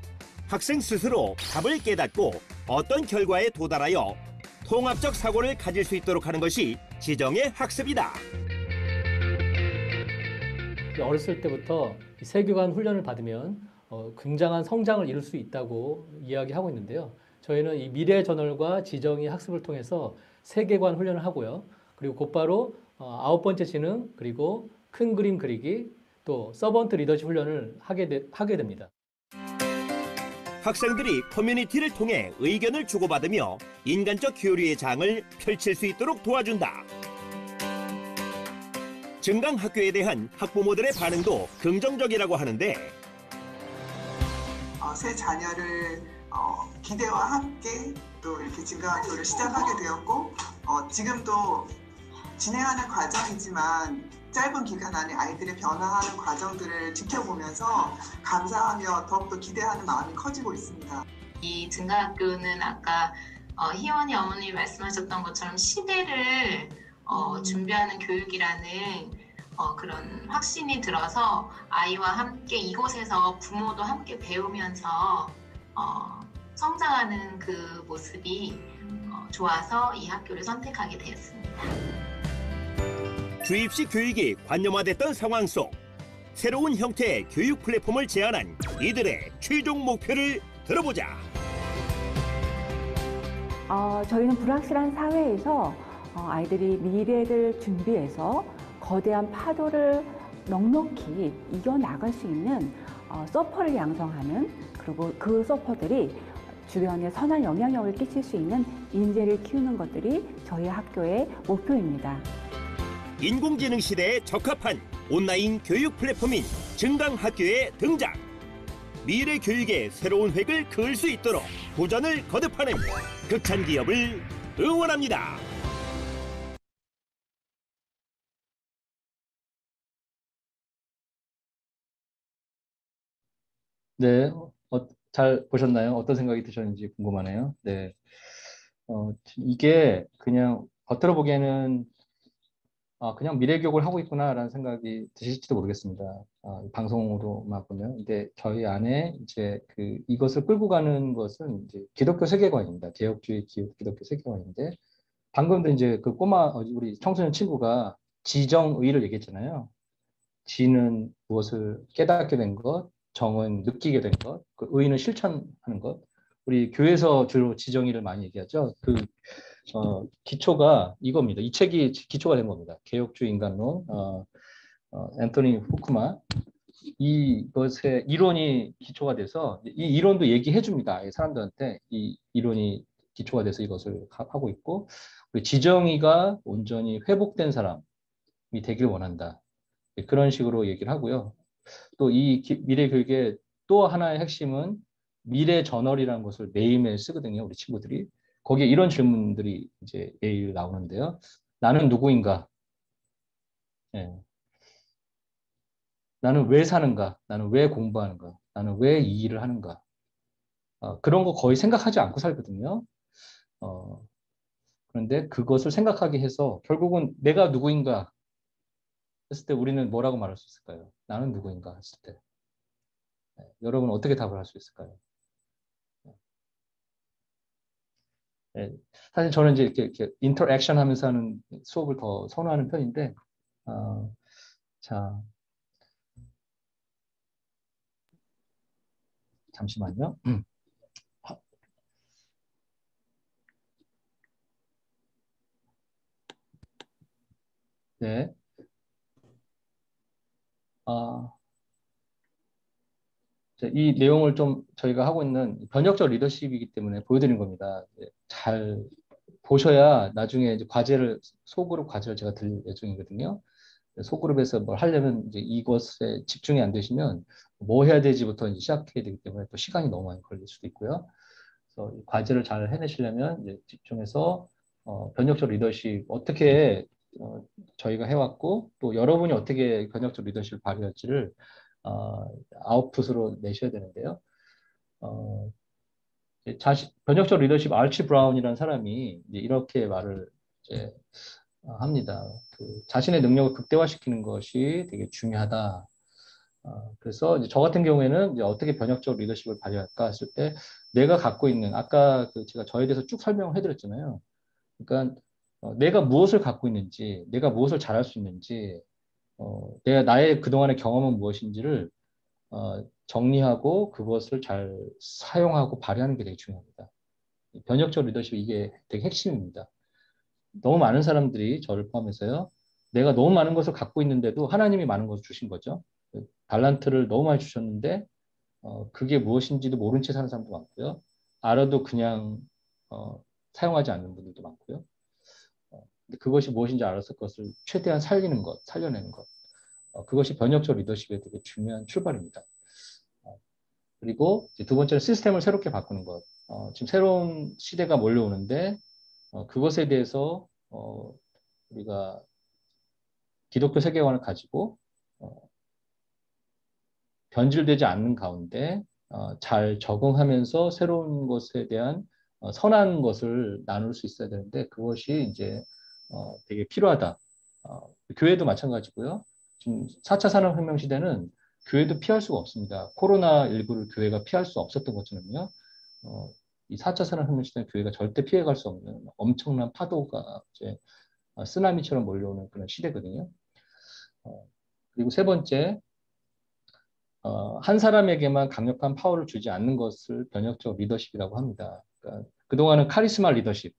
학생 스스로 답을 깨닫고 어떤 결과에 도달하여 통합적 사고를 가질 수 있도록 하는 것이 지정의 학습이다. 어렸을 때부터 세계관 훈련을 받으면 굉장한 성장을 이룰 수 있다고 이야기하고 있는데요. 저희는 이 미래 저널과 지정의 학습을 통해서 세계관 훈련을 하고요. 그리고 곧바로 9번째 지능, 그리고 큰 그림 그리기, 또 서번트 리더십 훈련을 하게 됩니다. 학생들이 커뮤니티를 통해 의견을 주고받으며 인간적 교류의 장을 펼칠 수 있도록 도와준다. 증강학교에 대한 학부모들의 반응도 긍정적이라고 하는데 새 자녀를 기대와 함께 또 이렇게 증강학교를 시작하게 되었고 지금도 진행하는 과정이지만 짧은 기간 안에 아이들의 변화하는 과정들을 지켜보면서 감사하며 더욱더 기대하는 마음이 커지고 있습니다. 이 증강학교는 아까 희원이 어머니 말씀하셨던 것처럼 시대를 준비하는 교육이라는 그런 확신이 들어서 아이와 함께 이곳에서 부모도 함께 배우면서 성장하는 그 모습이 좋아서 이 학교를 선택하게 되었습니다. 주입식 교육이 관념화됐던 상황 속 새로운 형태의 교육 플랫폼을 제안한 이들의 최종 목표를 들어보자. 저희는 불확실한 사회에서 아이들이 미래를 준비해서 거대한 파도를 넉넉히 이겨나갈 수 있는 서퍼를 양성하는, 그리고 그 서퍼들이 주변에 선한 영향력을 끼칠 수 있는 인재를 키우는 것들이 저희 학교의 목표입니다. 인공지능 시대에 적합한 온라인 교육 플랫폼인 증강학교의 등장. 미래 교육의 새로운 획을 그을 수 있도록 도전을 거듭하는 극찬 기업을 응원합니다. 네, 잘 보셨나요? 어떤 생각이 드셨는지 궁금하네요. 네, 이게 그냥 겉으로 보기에는 그냥 미래교육을 하고 있구나라는 생각이 드실지도 모르겠습니다. 방송으로만 보면. 근데 저희 안에 이제 이것을 끌고 가는 것은 이제 기독교 세계관입니다. 개혁주의 기독교 세계관인데, 방금도 이제 그 우리 청소년 친구가 지정의를 얘기했잖아요. 지는 무엇을 깨닫게 된 것, 정은 느끼게 된 것, 그 의는 실천하는 것. 우리 교회에서 주로 지정의를 많이 얘기하죠. 기초가 이겁니다. 이 책이 기초가 된 겁니다. 개혁주의 인간론, 앤토니 후크만. 이것의 이론이 기초가 돼서 이 이론도 얘기해 줍니다. 사람들한테 이 이론이 기초가 돼서 이것을 하고 있고, 우리 지정의가 온전히 회복된 사람이 되길 원한다. 그런 식으로 얘기를 하고요. 또 이 미래 교육의 또 하나의 핵심은 미래 저널이라는 것을 매일매일 쓰거든요. 우리 친구들이. 거기에 이런 질문들이 이제 매일 나오는데요. 나는 누구인가? 예. 나는 왜 사는가? 나는 왜 공부하는가? 나는 왜 이 일을 하는가? 그런 거 거의 생각하지 않고 살거든요. 그런데 그것을 생각하게 해서 결국은 내가 누구인가 했을 때 우리는 뭐라고 말할 수 있을까요? 나는 누구인가 했을 때. 여러분 어떻게 답을 할 수 있을까요? 네, 사실 저는 이제 이렇게 인터랙션 하면서 하는 수업을 더 선호하는 편인데, 자, 잠시만요. 네. 이 내용을 좀 저희가 하고 있는 변혁적 리더십이기 때문에 보여드린 겁니다. 잘 보셔야 나중에 이제 소그룹 과제를 제가 드릴 예정이거든요. 소그룹에서 뭘 하려면 이제 이것에 집중이 안 되시면 뭐 해야 되지부터 이제 시작해야 되기 때문에 또 시간이 너무 많이 걸릴 수도 있고요. 그래서 이 과제를 잘 해내시려면 이제 집중해서 변혁적 리더십 어떻게 저희가 해왔고 또 여러분이 어떻게 변혁적 리더십을 발휘할지를 아웃풋으로 내셔야 되는데요. 변혁적 리더십 알치 브라운이라는 사람이 이제 이렇게 말을 이제 합니다. 자신의 능력을 극대화시키는 것이 되게 중요하다. 그래서 이제 저 같은 경우에는 이제 어떻게 변혁적 리더십을 발휘할까 했을 때 내가 갖고 있는 아까 제가 저에 대해서 쭉 설명을 해드렸잖아요. 그러니까 내가 무엇을 갖고 있는지, 내가 무엇을 잘할 수 있는지, 나의 그동안의 경험은 무엇인지를 정리하고 그것을 잘 사용하고 발휘하는 게 되게 중요합니다. 변혁적 리더십 이게 되게 핵심입니다. 너무 많은 사람들이 저를 포함해서요. 내가 너무 많은 것을 갖고 있는데도 하나님이 많은 것을 주신 거죠. 달란트를 너무 많이 주셨는데 그게 무엇인지도 모른 채 사는 사람도 많고요. 알아도 그냥 사용하지 않는 분들도 많고요. 근데 그것이 무엇인지 알아서 그것을 최대한 살리는 것, 살려내는 것. 그것이 변혁적 리더십의 되게 중요한 출발입니다. 그리고 두 번째는 시스템을 새롭게 바꾸는 것. 지금 새로운 시대가 몰려오는데 그것에 대해서 우리가 기독교 세계관을 가지고 변질되지 않는 가운데 잘 적응하면서 새로운 것에 대한 선한 것을 나눌 수 있어야 되는데 그것이 이제 되게 필요하다. 교회도 마찬가지고요. 지금 4차 산업혁명 시대는 교회도 피할 수가 없습니다. 코로나19를 교회가 피할 수 없었던 것처럼요. 이 4차 산업혁명 시대는 교회가 절대 피해갈 수 없는 엄청난 파도가 이제 쓰나미처럼 몰려오는 그런 시대거든요. 그리고 세 번째, 한 사람에게만 강력한 파워를 주지 않는 것을 변혁적 리더십이라고 합니다. 그러니까 그동안은 카리스마 리더십,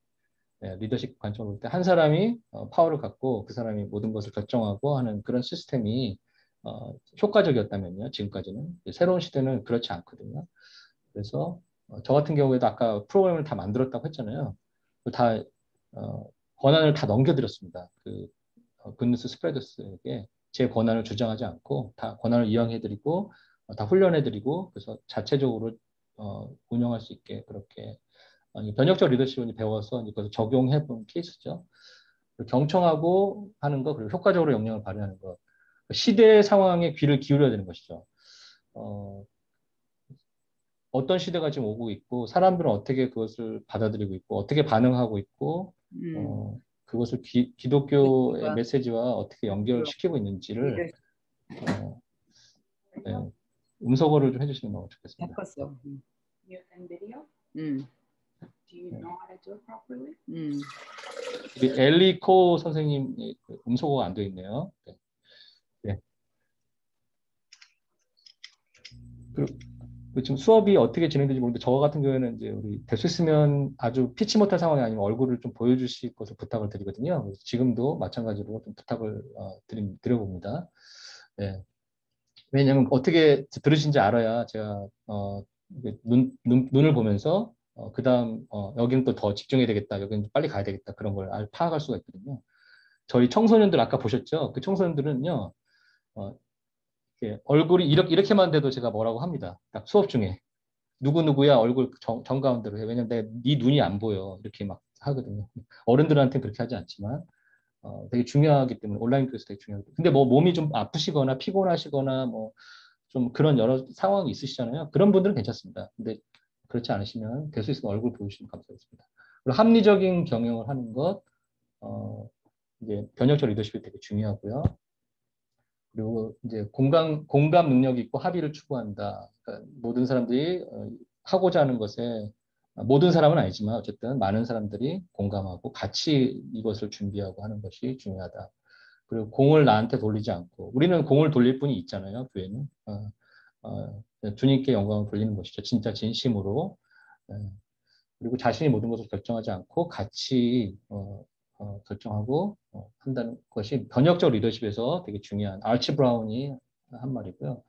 리더십 관점으로 볼 때 한 사람이 파워를 갖고 그 사람이 모든 것을 결정하고 하는 그런 시스템이 효과적이었다면요. 지금까지는. 새로운 시대는 그렇지 않거든요. 그래서 저 같은 경우에도 아까 프로그램을 다 만들었다고 했잖아요. 다 권한을 다 넘겨드렸습니다. 그 굿뉴스 스프레더스에게 제 권한을 주장하지 않고 다 권한을 이양해드리고 다 훈련해드리고 그래서 자체적으로 운영할 수 있게 그렇게 변혁적 리더십을 배워서 그것을 적용해본 케이스죠. 경청하고 하는 것 그리고 효과적으로 영향을 발휘하는 것 시대 상황에 귀를 기울여야 되는 것이죠. 어떤 시대가 지금 오고 있고 사람들은 어떻게 그것을 받아들이고 있고 어떻게 반응하고 있고 그것을 기독교의 메시지와 어떻게 연결시키고 있는지를 네, 음소거를 좀 해주시면 너무 좋겠습니다. 바꿨어. Mute and video? Do you know how to do it properly? 우리 엘리코 선생님 음소거가 안 되어 있네요. 네. 네. 그리고 지금 수업이 어떻게 진행되는지 모르는데 저 같은 경우에는 이제 우리 될 수 있으면 아주 피치 못할 상황이 아니면 얼굴을 좀 보여주실 것을 부탁을 드리거든요. 그래서 지금도 마찬가지로 좀 부탁을 드려봅니다. 네. 왜냐하면 어떻게 들으신지 알아야 제가 눈을 보면서 그 다음 여기는 또 더 집중해야 되겠다, 여기는 빨리 가야 되겠다 그런 걸 파악할 수가 있거든요. 저희 청소년들 아까 보셨죠? 그 청소년들은요 얼굴이 이렇게만 돼도 제가 뭐라고 합니다. 딱 수업 중에 누구누구야 얼굴 정가운데로 해. 왜냐면 네 눈이 안 보여 이렇게 막 하거든요. 어른들한테는 그렇게 하지 않지만 되게 중요하기 때문에 온라인 교육에서 되게 중요하고 근데 뭐 몸이 좀 아프시거나 피곤하시거나 뭐 좀 그런 여러 상황이 있으시잖아요. 그런 분들은 괜찮습니다. 근데 그렇지 않으시면 될 수 있으면 얼굴 보여주시면 감사하겠습니다. 그리고 합리적인 경영을 하는 것 이제 변혁적 리더십이 되게 중요하고요. 그리고 이제 공감 능력이 있고 합의를 추구한다. 그러니까 모든 사람들이 하고자 하는 것에 모든 사람은 아니지만 어쨌든 많은 사람들이 공감하고 같이 이것을 준비하고 하는 것이 중요하다. 그리고 공을 나한테 돌리지 않고 우리는 공을 돌릴 분이 있잖아요. 교회는 주님께 영광을 돌리는 것이죠. 진짜 진심으로. 그리고 자신이 모든 것을 결정하지 않고 같이 결정하고 한다는 것이 변혁적 리더십에서 되게 중요한 아치 브라운이 한 말이고요.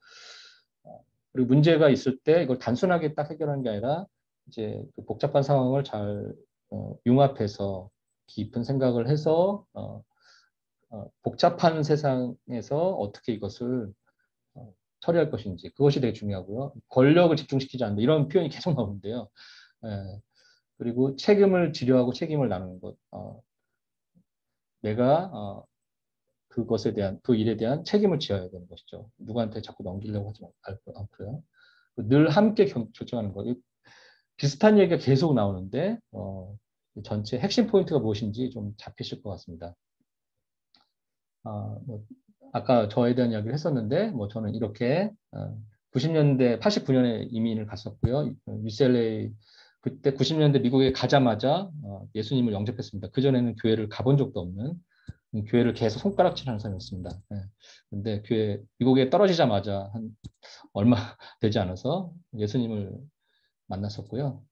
그리고 문제가 있을 때 이걸 단순하게 딱 해결하는 게 아니라 이제 그 복잡한 상황을 잘 융합해서 깊은 생각을 해서 복잡한 세상에서 어떻게 이것을 처리할 것인지 그것이 되게 중요하고요. 권력을 집중시키지 않는다 이런 표현이 계속 나오는데요. 그리고 책임을 지려하고 책임을 나누는 것. 내가 그것에 대한 그 일에 대한 책임을 지어야 되는 것이죠. 누구한테 자꾸 넘기려고 하지 않고요. 늘 함께 결정하는 것. 비슷한 얘기가 계속 나오는데 전체 핵심 포인트가 무엇인지 좀 잡히실 것 같습니다. 뭐 아까 저에 대한 이야기를 했었는데 뭐 저는 이렇게 90년대 89년에 이민을 갔었고요. UCLA 그때 90년대 미국에 가자마자 예수님을 영접했습니다. 그전에는 교회를 가본 적도 없는 교회를 계속 손가락질하는 사람이었습니다. 근데 미국에 떨어지자마자 한 얼마 되지 않아서 예수님을 만났었고요.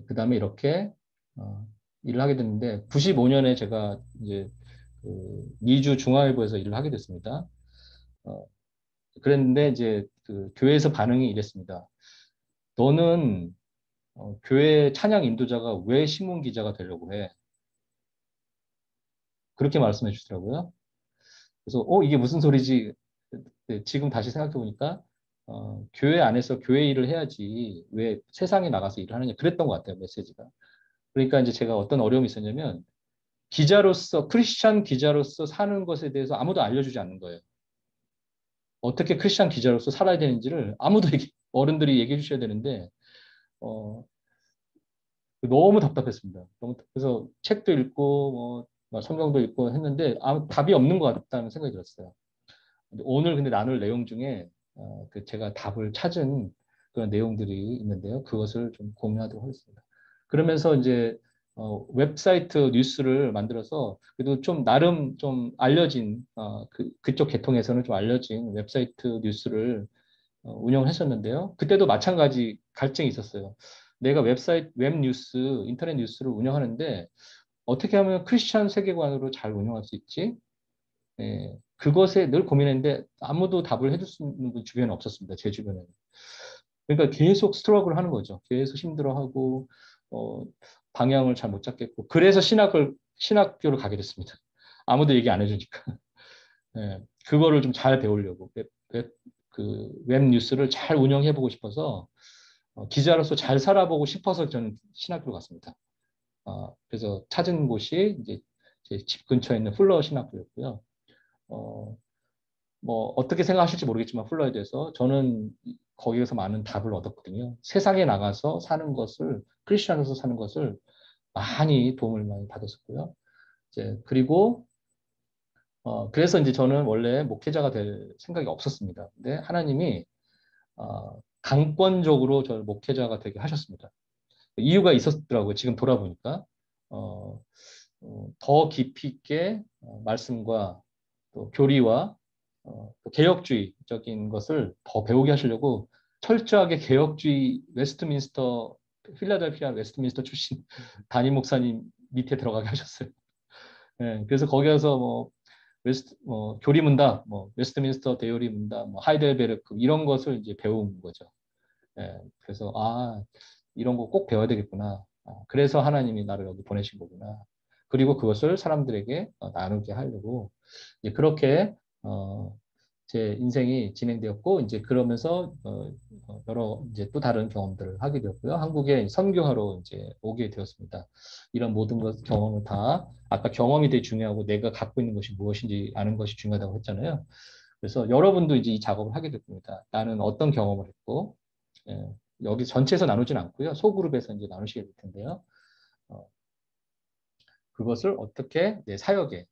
그 다음에 이렇게 일을 하게 됐는데 95년에 제가 이제 미주 중앙일보에서 일을 하게 됐습니다. 그랬는데 이제 그 교회에서 반응이 이랬습니다. 너는 교회 찬양 인도자가 왜 신문 기자가 되려고 해? 그렇게 말씀해 주시더라고요. 그래서 이게 무슨 소리지? 지금 다시 생각해 보니까 교회 안에서 교회 일을 해야지 왜 세상에 나가서 일을 하느냐 그랬던 것 같아요, 메시지가. 그러니까 이제 제가 어떤 어려움이 있었냐면 기자로서 크리스찬 기자로서 사는 것에 대해서 아무도 알려주지 않는 거예요. 어떻게 크리스찬 기자로서 살아야 되는지를 아무도 어른들이 얘기해 주셔야 되는데 너무 답답했습니다. 그래서 책도 읽고 성경도 읽고 했는데 아무 답이 없는 것 같다는 생각이 들었어요. 오늘 근데 나눌 내용 중에 제가 답을 찾은 그런 내용들이 있는데요. 그것을 좀 공유하도록 하겠습니다. 그러면서 이제 웹사이트 뉴스를 만들어서 그래도 좀 나름 좀 알려진 그쪽 계통에서는 좀 알려진 웹사이트 뉴스를 운영을 했었는데요. 그때도 마찬가지 갈증이 있었어요. 내가 웹 뉴스, 인터넷 뉴스를 운영하는데 어떻게 하면 크리스천 세계관으로 잘 운영할 수 있지? 예, 그것에 늘 고민했는데 아무도 답을 해줄 수 있는 분 주변에 없었습니다. 제 주변에는. 그러니까 계속 스트러글 하는 거죠. 계속 힘들어하고 방향을 잘 못 잡겠고 그래서 신학교를 가게 됐습니다. 아무도 얘기 안 해주니까. 예, 그거를 좀 잘 배우려고 웹 뉴스를 잘 운영해보고 싶어서 기자로서 잘 살아보고 싶어서 저는 신학교로 갔습니다. 그래서 찾은 곳이 이제 제 집 근처에 있는 풀러 신학교였고요. 뭐 어떻게 생각하실지 모르겠지만 풀러에 대해서 저는 거기에서 많은 답을 얻었거든요. 세상에 나가서 사는 것을 크리스천으로서 사는 것을 많이 도움을 많이 받았었고요. 이제 그리고 그래서 이제 저는 원래 목회자가 될 생각이 없었습니다. 근데 하나님이 강권적으로 저를 목회자가 되게 하셨습니다. 이유가 있었더라고요. 지금 돌아보니까 더 깊이 있게 말씀과 또 교리와 또 개혁주의적인 것을 더 배우게 하시려고 철저하게 개혁주의 필라델피아 웨스트민스터 출신 담임 목사님 밑에 들어가게 하셨어요. 네, 그래서 거기 가서 교리 문답, 웨스트민스터 대요리 문답, 하이델베르크 이런 것을 이제 배운 거죠. 네, 그래서 이런 거 꼭 배워야 되겠구나. 그래서 하나님이 나를 여기 보내신 거구나. 그리고 그것을 사람들에게 나누게 하려고 이제 그렇게 제 인생이 진행되었고 이제 그러면서 여러 이제 또 다른 경험들을 하게 되었고요. 한국에 선교하러 이제 오게 되었습니다. 이런 모든 경험을 다 아까 경험이 되게 중요하고 내가 갖고 있는 것이 무엇인지 아는 것이 중요하다고 했잖아요. 그래서 여러분도 이제 이 작업을 하게 될 겁니다. 나는 어떤 경험을 했고 여기 전체에서 나누진 않고요. 소그룹에서 이제 나누시게 될 텐데요. 그것을 어떻게 내 사역에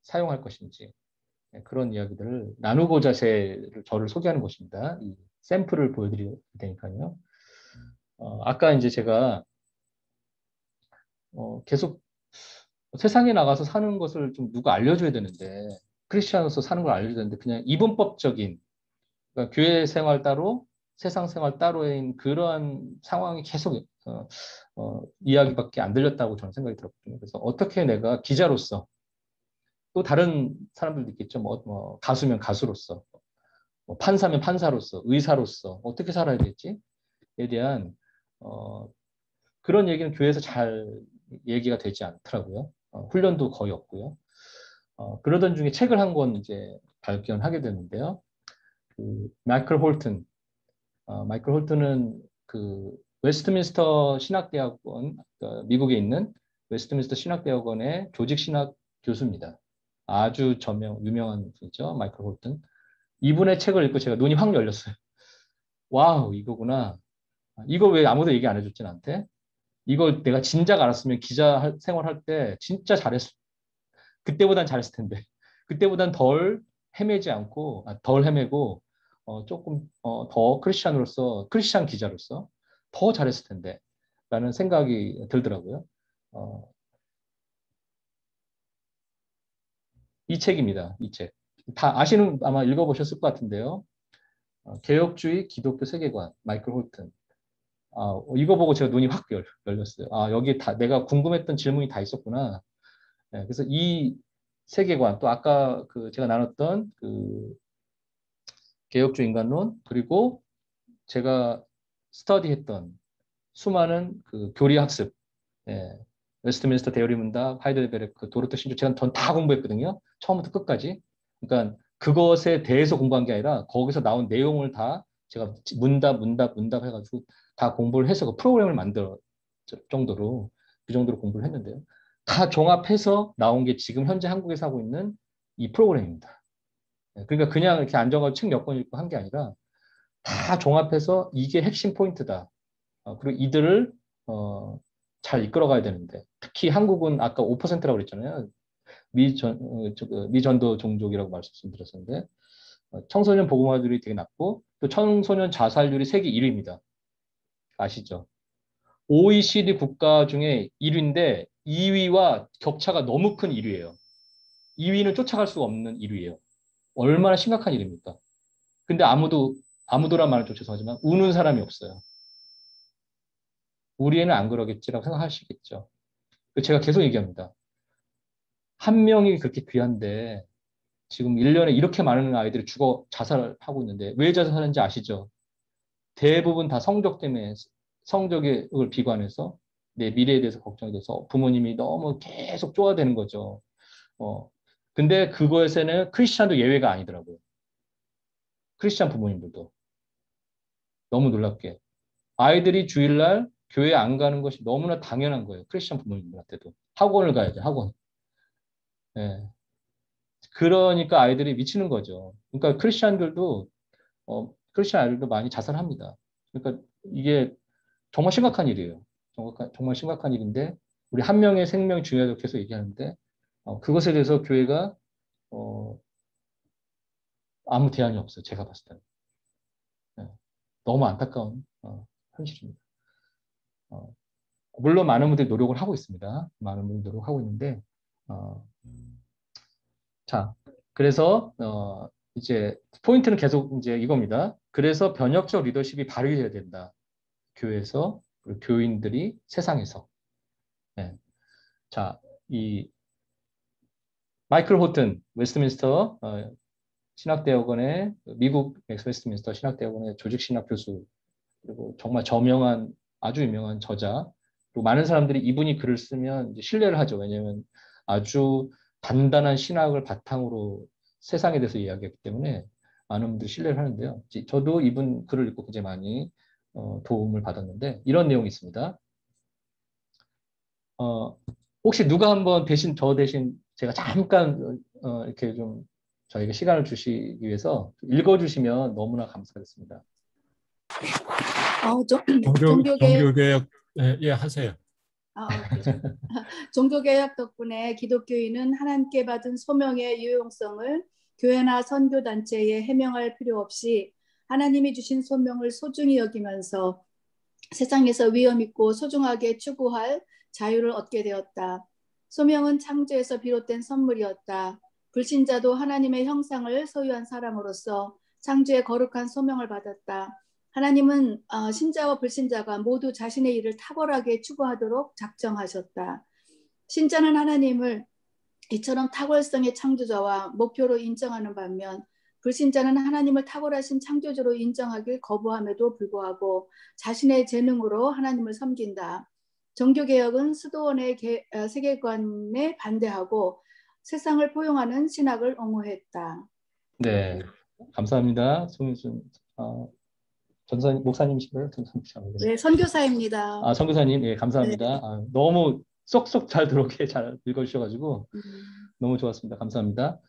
사용할 것인지 그런 이야기들을 나누고자 저를 소개하는 것입니다. 이 샘플을 보여드릴 테니까요. 아까 이제 제가 계속 세상에 나가서 사는 것을 좀 누가 알려줘야 되는데 크리스천으로서 사는 걸 알려줘야 되는데 그냥 이분법적인 그러니까 교회 생활 따로 세상 생활 따로인 그러한 상황이 계속 이야기밖에 안 들렸다고 저는 생각이 들었거든요. 그래서 어떻게 내가 기자로서 또 다른 사람들도 있겠죠. 가수면 가수로서, 판사면 판사로서, 의사로서 어떻게 살아야 될지에 대한 그런 얘기는 교회에서 잘 얘기가 되지 않더라고요. 훈련도 거의 없고요. 그러던 중에 책을 한 권 이제 발견하게 됐는데요. 마이클 홀튼은 그 웨스트민스터 신학대학원, 미국에 있는 웨스트민스터 신학대학원의 조직신학 교수입니다. 아주 유명한 분이죠. 마이클 홀튼. 이분의 책을 읽고 제가 눈이 확 열렸어요. 와우, 이거구나. 이거 왜 아무도 얘기 안 해줬지, 나한테? 이걸 내가 진작 알았으면 기자 생활할 때 진짜 잘했을, 그때보단 잘했을 텐데. 그때보단 덜 헤매지 않고, 덜 헤매고, 조금 더 크리스찬 기자로서 더 잘했을 텐데. 라는 생각이 들더라고요. 이 책입니다. 이 책. 다 아마 읽어보셨을 것 같은데요. 개혁주의 기독교 세계관, 마이클 홀튼. 이거 보고 제가 눈이 확 열렸어요. 여기 다 내가 궁금했던 질문이 다 있었구나. 네, 그래서 이 세계관, 또 아까 제가 나눴던 개혁주의 인간론, 그리고 제가 스터디했던 수많은 교리 학습, 예, 웨스트민스터 대요리 문답, 하이델베르크, 도르트 신조, 제가 전 다 공부했거든요. 처음부터 끝까지. 그러니까 그것에 대해서 공부한 게 아니라 거기서 나온 내용을 다 제가 문답 해가지고 다 공부를 해서 그 프로그램을 만들 정도로, 그 정도로 공부를 했는데요. 다 종합해서 나온 게 지금 현재 한국에서 하고 있는 이 프로그램입니다. 그러니까 그냥 이렇게 앉아가지고 책 몇 권 읽고 한 게 아니라 다 종합해서 이게 핵심 포인트다. 그리고 이들을 잘 이끌어가야 되는데, 특히 한국은 아까 5%라고 그랬잖아요. 미전도 종족이라고 말씀드렸었는데, 청소년 보고마율이 되게 낮고, 또 청소년 자살률이 세계 1위입니다. 아시죠? OECD 국가 중에 1위인데 2위와 격차가 너무 큰 1위예요. 2위는 쫓아갈 수가 없는 1위예요. 얼마나 심각한 일입니까? 근데 아무도란 말은 좀 죄송하지만 우는 사람이 없어요. 우리 애는 안 그러겠지라고 생각하시겠죠. 제가 계속 얘기합니다. 한 명이 그렇게 귀한데 지금 1년에 이렇게 많은 아이들이 죽어 자살하고 있는데 왜 자살하는지 아시죠? 대부분 다 성적 때문에, 성적을 비관해서 내 미래에 대해서 걱정이 돼서 부모님이 너무 계속 쪼아대는 거죠. 근데 그거에서는 크리스찬도 예외가 아니더라고요. 크리스찬 부모님들도. 너무 놀랍게. 아이들이 주일날 교회 안 가는 것이 너무나 당연한 거예요. 크리스찬 부모님들한테도. 학원을 가야 돼, 학원. 예. 그러니까 아이들이 미치는 거죠. 그러니까 크리스찬 아이들도 많이 자살합니다. 그러니까 이게 정말 심각한 일이에요. 정말 심각한 일인데, 우리 한 명의 생명이 중요하다고 계속 얘기하는데, 그것에 대해서 교회가, 아무 대안이 없어요. 제가 봤을 때는. 네. 너무 안타까운, 현실입니다. 물론 많은 분들이 노력을 하고 있습니다. 많은 분들이 노력하고 있는데, 자, 그래서, 이제, 포인트는 계속 이제 이겁니다. 그래서 변혁적 리더십이 발휘해야 된다. 교회에서, 그리고 교인들이 세상에서. 네. 자, 이 마이클 호튼 웨스트민스터 신학대학원의 미국 웨스트민스터 신학대학원의 조직신학 교수, 그리고 정말 저명한 아주 유명한 저자, 그리고 많은 사람들이 이분이 글을 쓰면 이제 신뢰를 하죠. 왜냐하면 아주 단단한 신학을 바탕으로 세상에 대해서 이야기했기 때문에 많은 분들이 신뢰를 하는데요. 저도 이분 글을 읽고 굉장히 많이 도움을 받았는데 이런 내용이 있습니다. 혹시 누가 한번 저 대신 제가 잠깐 이렇게 좀 저에게 시간을 주시기 위해서 읽어주시면 너무나 감사하겠습니다. 종교개혁 예, 하세요. 종교개혁 덕분에 기독교인은 하나님께 받은 소명의 유용성을 교회나 선교단체에 해명할 필요 없이 하나님이 주신 소명을 소중히 여기면서 세상에서 위험 있고 소중하게 추구할 자유를 얻게 되었다. 소명은 창조에서 비롯된 선물이었다. 불신자도 하나님의 형상을 소유한 사람으로서 창조의 거룩한 소명을 받았다. 하나님은 신자와 불신자가 모두 자신의 일을 탁월하게 추구하도록 작정하셨다. 신자는 하나님을 이처럼 탁월성의 창조자와 목표로 인정하는 반면 불신자는 하나님을 탁월하신 창조주로 인정하길 거부함에도 불구하고 자신의 재능으로 하나님을 섬긴다. 종교개혁은 수도원의 세계관에 반대하고 세상을 포용하는 신학을 옹호했다. 네, 감사합니다. 송윤순 목사님이신가요? 네, 선교사입니다. 선교사님, 예, 감사합니다. 네. 너무 쏙쏙 잘 들어오게 잘 읽어주셔가지고 너무 좋았습니다. 감사합니다.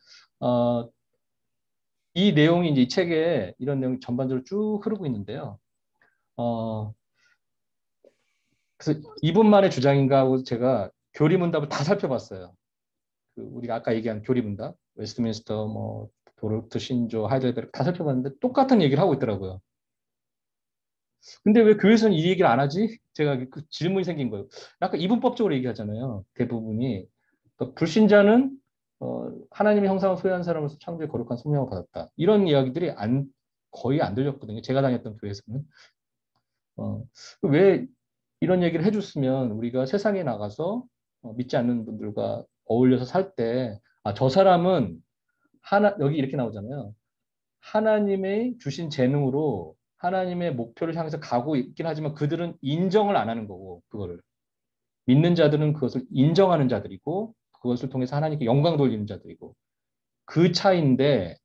이 내용이 이제 이 책에 이런 내용이 전반적으로 쭉 흐르고 있는데요. 그래서 이분만의 주장인가 하고 제가 교리문답을 다 살펴봤어요. 우리가 아까 얘기한 교리문답, 웨스트민스터, 도르트 신조, 하이델베르크 다 살펴봤는데 똑같은 얘기를 하고 있더라고요. 근데 왜 교회에서는 이 얘기를 안 하지? 제가 그 질문이 생긴 거예요. 약간 이분법적으로 얘기하잖아요. 대부분이. 그러니까 불신자는 하나님의 형상을 소유한 사람으로서 창조의 거룩한 소명을 받았다. 이런 이야기들이 거의 안 들렸거든요. 제가 다녔던 교회에서는. 왜 이런 얘기를 해줬으면 우리가 세상에 나가서 믿지 않는 분들과 어울려서 살 때, 저 사람은 여기 이렇게 나오잖아요. 하나님의 주신 재능으로 하나님의 목표를 향해서 가고 있긴 하지만 그들은 인정을 안 하는 거고, 그거를. 믿는 자들은 그것을 인정하는 자들이고, 그것을 통해서 하나님께 영광 돌리는 자들이고, 그 차이인데,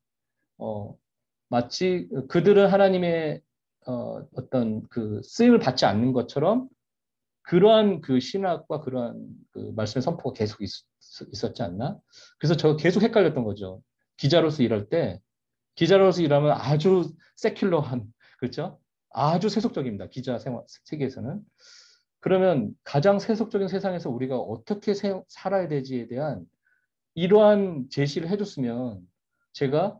마치 그들은 하나님의 어떤 그 쓰임을 받지 않는 것처럼 그러한 그 신학과 그러한 그 말씀의 선포가 계속 있었지 않나? 그래서 저 계속 헷갈렸던 거죠. 기자로서 일할 때, 기자로서 일하면 아주 세큘러한, 그렇죠? 아주 세속적입니다. 기자 세계에서는. 그러면 가장 세속적인 세상에서 우리가 어떻게 살아야 되지에 대한 이러한 제시를 해줬으면 제가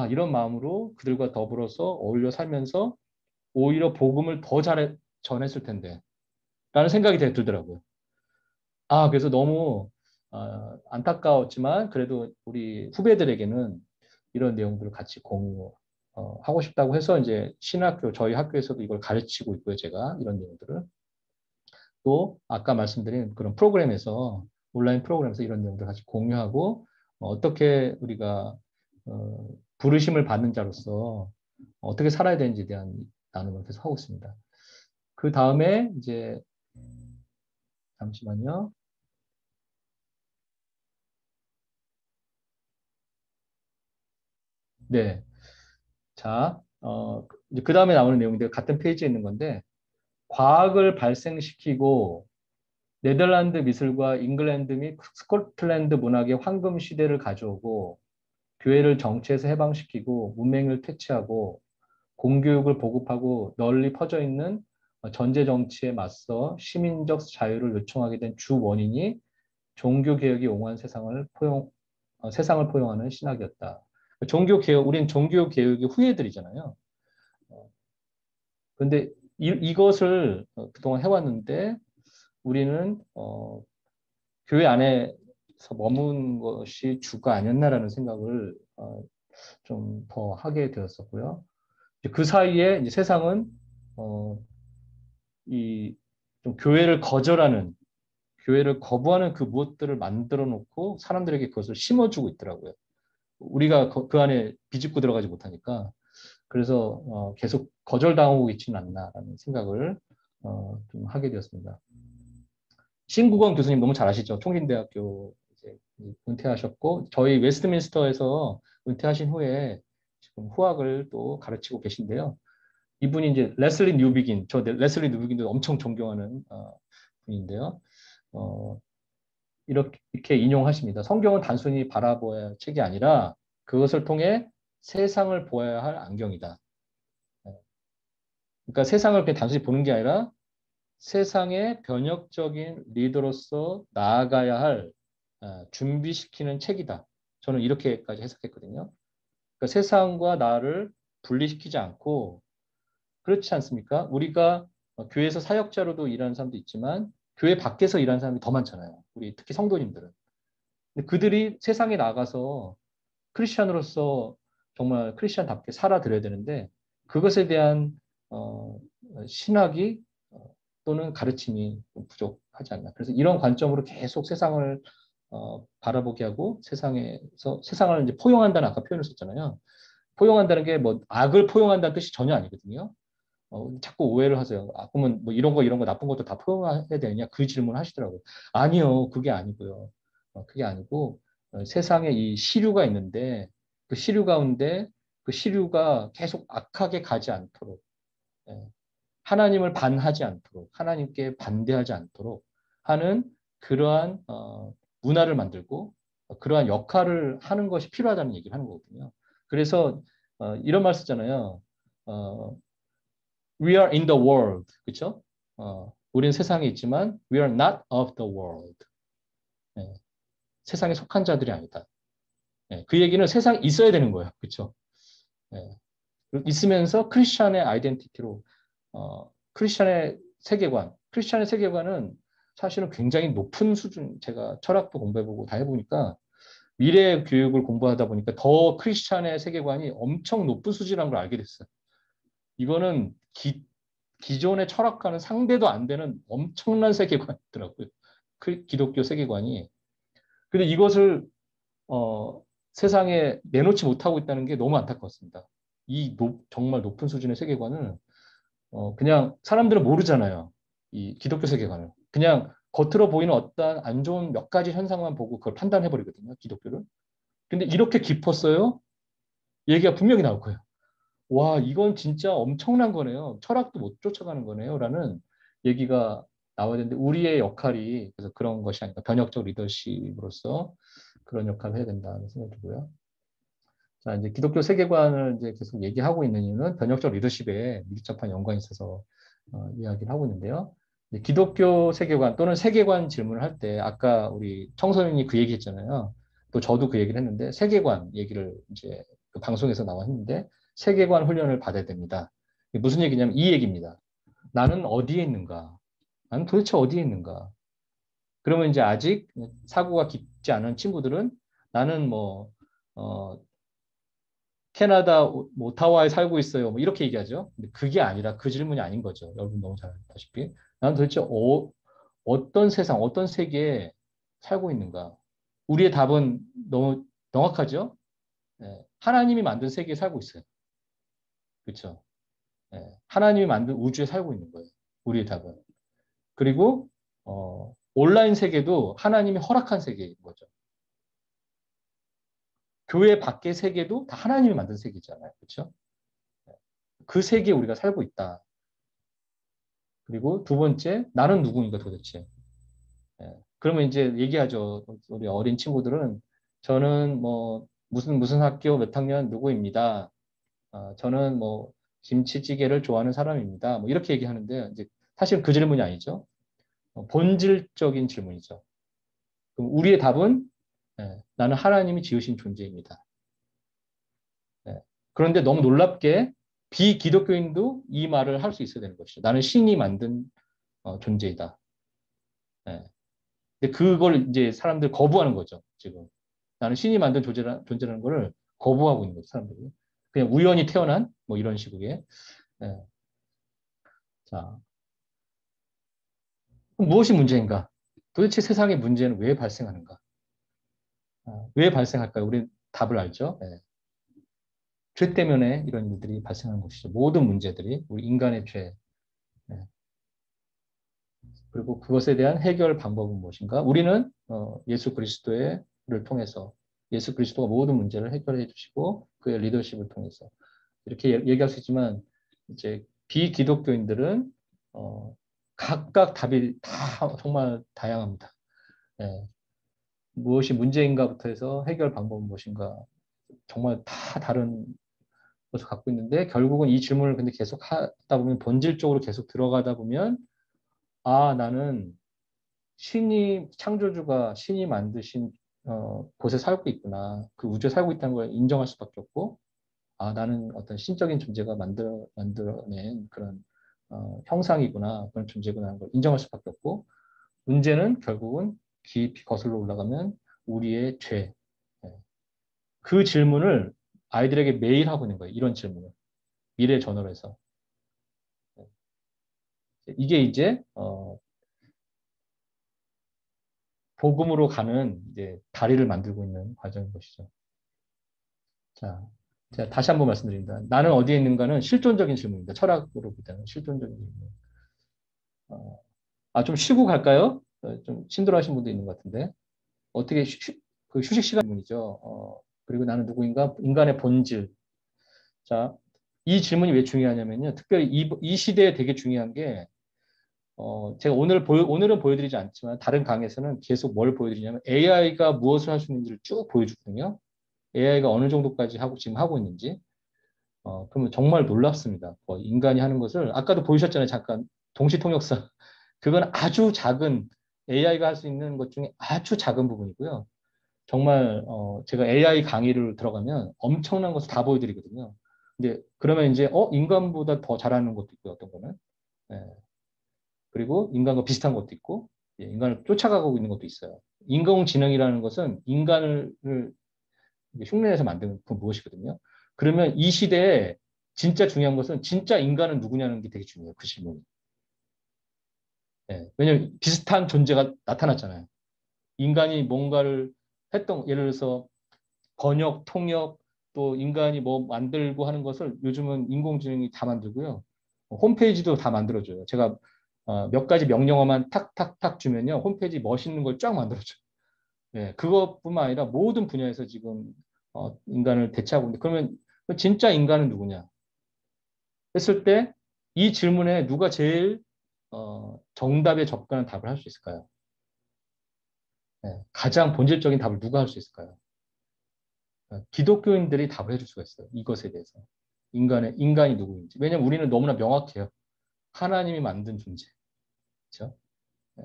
이런 마음으로 그들과 더불어서 어울려 살면서 오히려 복음을 더 전했을 텐데 라는 생각이 들더라고요. 그래서 너무 안타까웠지만 그래도 우리 후배들에게는 이런 내용들을 같이 공유하고 싶다고 해서 이제 신학교, 저희 학교에서도 이걸 가르치고 있고요. 제가 이런 내용들을. 또 아까 말씀드린 그런 프로그램에서, 온라인 프로그램에서 이런 내용들을 같이 공유하고 어떻게 우리가 부르심을 받는 자로서 어떻게 살아야 되는지에 대한 나눔을 계속 하고 있습니다. 그 다음에 이제 잠시만요. 네. 자, 이제 그 다음에 나오는 내용인데 같은 페이지에 있는 건데, 과학을 발생시키고 네덜란드 미술과 잉글랜드 및 스코틀랜드 문학의 황금 시대를 가져오고 교회를 정치에서 해방시키고 문맹을 퇴치하고 공교육을 보급하고 널리 퍼져 있는 전제 정치에 맞서 시민적 자유를 요청하게 된 주 원인이 종교개혁이 옹호한 세상을 포용하는 신학이었다. 종교개혁, 우린 종교개혁의 후예들이잖아요. 그런데 이것을 그동안 해왔는데 우리는 교회 안에서 머문 것이 주가 아니었나라는 생각을 좀 더 하게 되었었고요. 그 사이에 이제 세상은 좀 교회를 거부하는 그 무엇들을 만들어 놓고 사람들에게 그것을 심어주고 있더라고요. 우리가 그 안에 비집고 들어가지 못하니까. 그래서 계속 거절당하고 있지는 않나라는 생각을 좀 하게 되었습니다. 신국원 교수님 너무 잘 아시죠? 총신대학교 이제 은퇴하셨고 저희 웨스트민스터에서 은퇴하신 후에 지금 후학을 또 가르치고 계신데요. 이분이 이제 레슬리 뉴비긴, 저 레슬리 뉴비긴도 엄청 존경하는 분인데요. 이렇게 인용하십니다. 성경은 단순히 바라보아야 할 책이 아니라 그것을 통해 세상을 보아야 할 안경이다. 그러니까 세상을 그냥 단순히 보는 게 아니라 세상의 변혁적인 리더로서 나아가야 할 준비시키는 책이다. 저는 이렇게까지 해석했거든요. 그러니까 세상과 나를 분리시키지 않고, 그렇지 않습니까? 우리가 교회에서 사역자로도 일하는 사람도 있지만 교회 밖에서 일하는 사람이 더 많잖아요. 우리 특히 성도님들은. 근데 그들이 세상에 나가서 크리스천으로서 정말 크리스천답게 살아드려야 되는데 그것에 대한 신학이 또는 가르침이 부족하지 않나. 그래서 이런 관점으로 계속 세상을 바라보게 하고 세상을 이제 포용한다는 아까 표현을 썼잖아요. 포용한다는 게 뭐 악을 포용한다는 뜻이 전혀 아니거든요. 자꾸 오해를 하세요. 그러면 뭐 이런 거 나쁜 것도 다 포용해야 되느냐 그 질문을 하시더라고요. 아니요, 그게 아니고요. 그게 아니고 세상에 이 시류가 있는데 그 시류 가운데 그 시류가 계속 악하게 가지 않도록, 하나님을 반하지 않도록, 하나님께 반대하지 않도록 하는 그러한 문화를 만들고 그러한 역할을 하는 것이 필요하다는 얘기를 하는 거거든요. 그래서 이런 말 쓰잖아요. We are in the world. 그렇죠? 우리는 세상에 있지만 we are not of the world. 세상에 속한 자들이 아니다. 그 얘기는 세상에 있어야 되는 거예요. 그렇죠? 있으면서 크리스천의 아이덴티티로 크리스천의 세계관은 사실은 굉장히 높은 수준, 제가 철학도 공부해보고 다 해보니까 미래 교육을 공부하다 보니까 더 크리스천의 세계관이 엄청 높은 수준이라는 걸 알게 됐어요. 이거는 기존의 철학과는 상대도 안 되는 엄청난 세계관이더라고요. 그 기독교 세계관이. 근데 이것을 세상에 내놓지 못하고 있다는 게 너무 안타까웠습니다. 정말 높은 수준의 세계관을 그냥 사람들은 모르잖아요. 이 기독교 세계관을. 그냥 겉으로 보이는 어떤 안 좋은 몇 가지 현상만 보고 그걸 판단해버리거든요. 기독교를. 근데 이렇게 깊었어요? 얘기가 분명히 나올 거예요. 와, 이건 진짜 엄청난 거네요. 철학도 못 쫓아가는 거네요. 라는 얘기가 나와야 되는데 우리의 역할이 그래서 그런 것이 아닌가. 변혁적 리더십으로서 그런 역할을 해야 된다는 생각이 들고요. 자, 이제 기독교 세계관을 이제 계속 얘기하고 있는 이유는 변혁적 리더십에 밀접한 연관이 있어서 이야기를 하고 있는데요. 기독교 세계관 또는 세계관 질문을 할 때 아까 우리 청소년이 그 얘기 했잖아요. 또 저도 그 얘기를 했는데 세계관 얘기를 이제 그 방송에서 나와 했는데 세계관 훈련을 받아야 됩니다. 무슨 얘기냐면 이 얘기입니다. 나는 어디에 있는가? 나는 도대체 어디에 있는가? 그러면 이제 아직 사고가 깊지 않은 친구들은 나는 캐나다 오타와에 살고 있어요. 뭐 이렇게 얘기하죠. 근데 그게 아니라 그 질문이 아닌 거죠. 여러분 너무 잘 아시다시피. 나는 도대체 어떤 세상, 어떤 세계에 살고 있는가? 우리의 답은 너무 명확하죠? 네. 하나님이 만든 세계에 살고 있어요. 그렇죠? 네. 하나님이 만든 우주에 살고 있는 거예요. 우리의 답은. 그리고 온라인 세계도 하나님이 허락한 세계인 거죠. 교회 밖의 세계도 다 하나님이 만든 세계잖아요. 그렇죠? 그 세계에 우리가 살고 있다. 그리고 두 번째, 나는 누구인가 도대체. 그러면 이제 얘기하죠. 우리 어린 친구들은 저는 뭐 무슨 학교 몇 학년 누구입니다. 저는 뭐 김치찌개를 좋아하는 사람입니다. 뭐 이렇게 얘기하는데 이제 사실 그 질문이 아니죠. 본질적인 질문이죠. 그럼 우리의 답은 나는 하나님이 지으신 존재입니다. 그런데 너무 놀랍게 비기독교인도 이 말을 할 수 있어야 되는 것이죠. 나는 신이 만든 존재이다. 근데 그걸 이제 사람들 거부하는 거죠. 지금 나는 신이 만든 존재라는 걸 거부하고 있는 거죠. 사람들이 그냥 우연히 태어난 뭐 이런 식의. 자, 그럼 무엇이 문제인가? 도대체 세상의 문제는 왜 발생하는가? 왜 발생할까요? 우리는 답을 알죠. 죄 때문에 이런 일들이 발생하는 것이죠. 모든 문제들이 우리 인간의 죄. 그리고 그것에 대한 해결 방법은 무엇인가? 우리는 예수 그리스도를 통해서 예수 그리스도가 모든 문제를 해결해 주시고 그의 리더십을 통해서 이렇게 얘기할 수 있지만 이제 비기독교인들은 각각 답이 다 정말 다양합니다. 무엇이 문제인가부터 해서 해결 방법은 무엇인가 정말 다 다른 것을 갖고 있는데 결국은 이 질문을 근데 계속 하다 보면 본질적으로 계속 들어가다 보면 나는 창조주가 신이 만드신 곳에 살고 있구나. 그 우주에 살고 있다는 걸 인정할 수밖에 없고 나는 어떤 신적인 존재가 만들어낸 그런 형상이구나. 그런 존재구나 하는 걸 인정할 수밖에 없고 문제는 결국은 깊이 거슬러 올라가면 우리의 죄. 그 질문을 아이들에게 매일 하고 있는 거예요. 이런 질문을. 미래 저널에서. 이게 이제 복음으로 가는 이제 다리를 만들고 있는 과정인 것이죠. 자, 제가 다시 한번 말씀드립니다. 나는 어디에 있는가는 실존적인 질문입니다. 철학으로 보자면 실존적인 질문. 좀 쉬고 갈까요? 좀 힘들어하신 분도 있는 것 같은데 어떻게 그 휴식 시간 질문이죠. 그리고 나는 누구인가? 인간의 본질. 자, 이 질문이 왜 중요하냐면요. 특별히 이 시대에 되게 중요한 게 제가 오늘은 보여드리지 않지만 다른 강의에서는 계속 뭘 보여드리냐면 AI가 무엇을 할 수 있는지를 쭉 보여주거든요. AI가 어느 정도까지 지금 하고 있는지. 그러면 정말 놀랍습니다. 인간이 하는 것을 아까도 보여주셨잖아요. 잠깐 동시통역사. 그건 아주 작은 AI가 할 수 있는 것 중에 아주 작은 부분이고요. 정말 제가 AI 강의를 들어가면 엄청난 것을 다 보여드리거든요. 근데 그러면 이제 인간보다 더 잘하는 것도 있고요. 어떤 거는. 그리고 인간과 비슷한 것도 있고 인간을 쫓아가고 있는 것도 있어요. 인공지능이라는 것은 인간을 흉내내서 만드는 그 무엇이거든요. 그러면 이 시대에 진짜 중요한 것은 진짜 인간은 누구냐는 게 되게 중요해요. 그 질문이. 네. 왜냐하면 비슷한 존재가 나타났잖아요. 인간이 뭔가를 했던, 예를 들어서 번역, 통역, 또 인간이 뭐 만들고 하는 것을 요즘은 인공지능이 다 만들고요. 홈페이지도 다 만들어줘요. 제가 몇 가지 명령어만 탁탁탁 주면요. 홈페이지 멋있는 걸 쫙 만들어줘요. 네, 그것뿐만 아니라 모든 분야에서 지금 인간을 대체하고 있는데, 그러면 진짜 인간은 누구냐? 했을 때 이 질문에 누가 제일 정답에 접근한 답을 할 수 있을까요? 네, 가장 본질적인 답을 누가 할 수 있을까요? 기독교인들이 답을 해줄 수가 있어요. 이것에 대해서. 인간이 누구인지. 왜냐면 우리는 너무나 명확해요. 하나님이 만든 존재. 그렇죠? 네.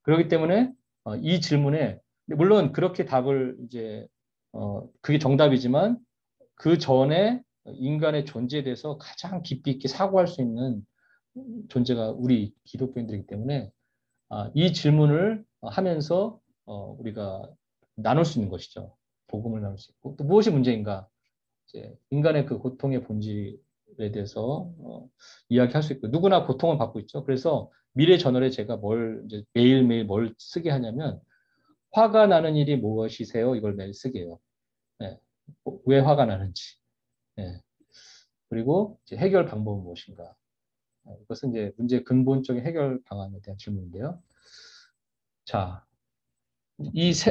그렇기 때문에 이 질문에, 물론 그렇게 답을 이제 그게 정답이지만 그 전에 인간의 존재에 대해서 가장 깊이 있게 사고할 수 있는 존재가 우리 기독교인들이기 때문에 이 질문을 하면서 우리가 나눌 수 있는 것이죠. 복음을 나눌 수 있고 또 무엇이 문제인가? 이제 인간의 그 고통의 본질에 대해서 이야기할 수 있고 누구나 고통을 받고 있죠. 그래서 미래 저널에 제가 뭘 이제 매일매일 뭘 쓰게 하냐면 화가 나는 일이 무엇이세요? 이걸 매일 쓰게 해요. 네. 왜 화가 나는지. 네. 그리고 이제 해결 방법은 무엇인가. 이것은 이제 문제의 근본적인 해결 방안에 대한 질문인데요. 자,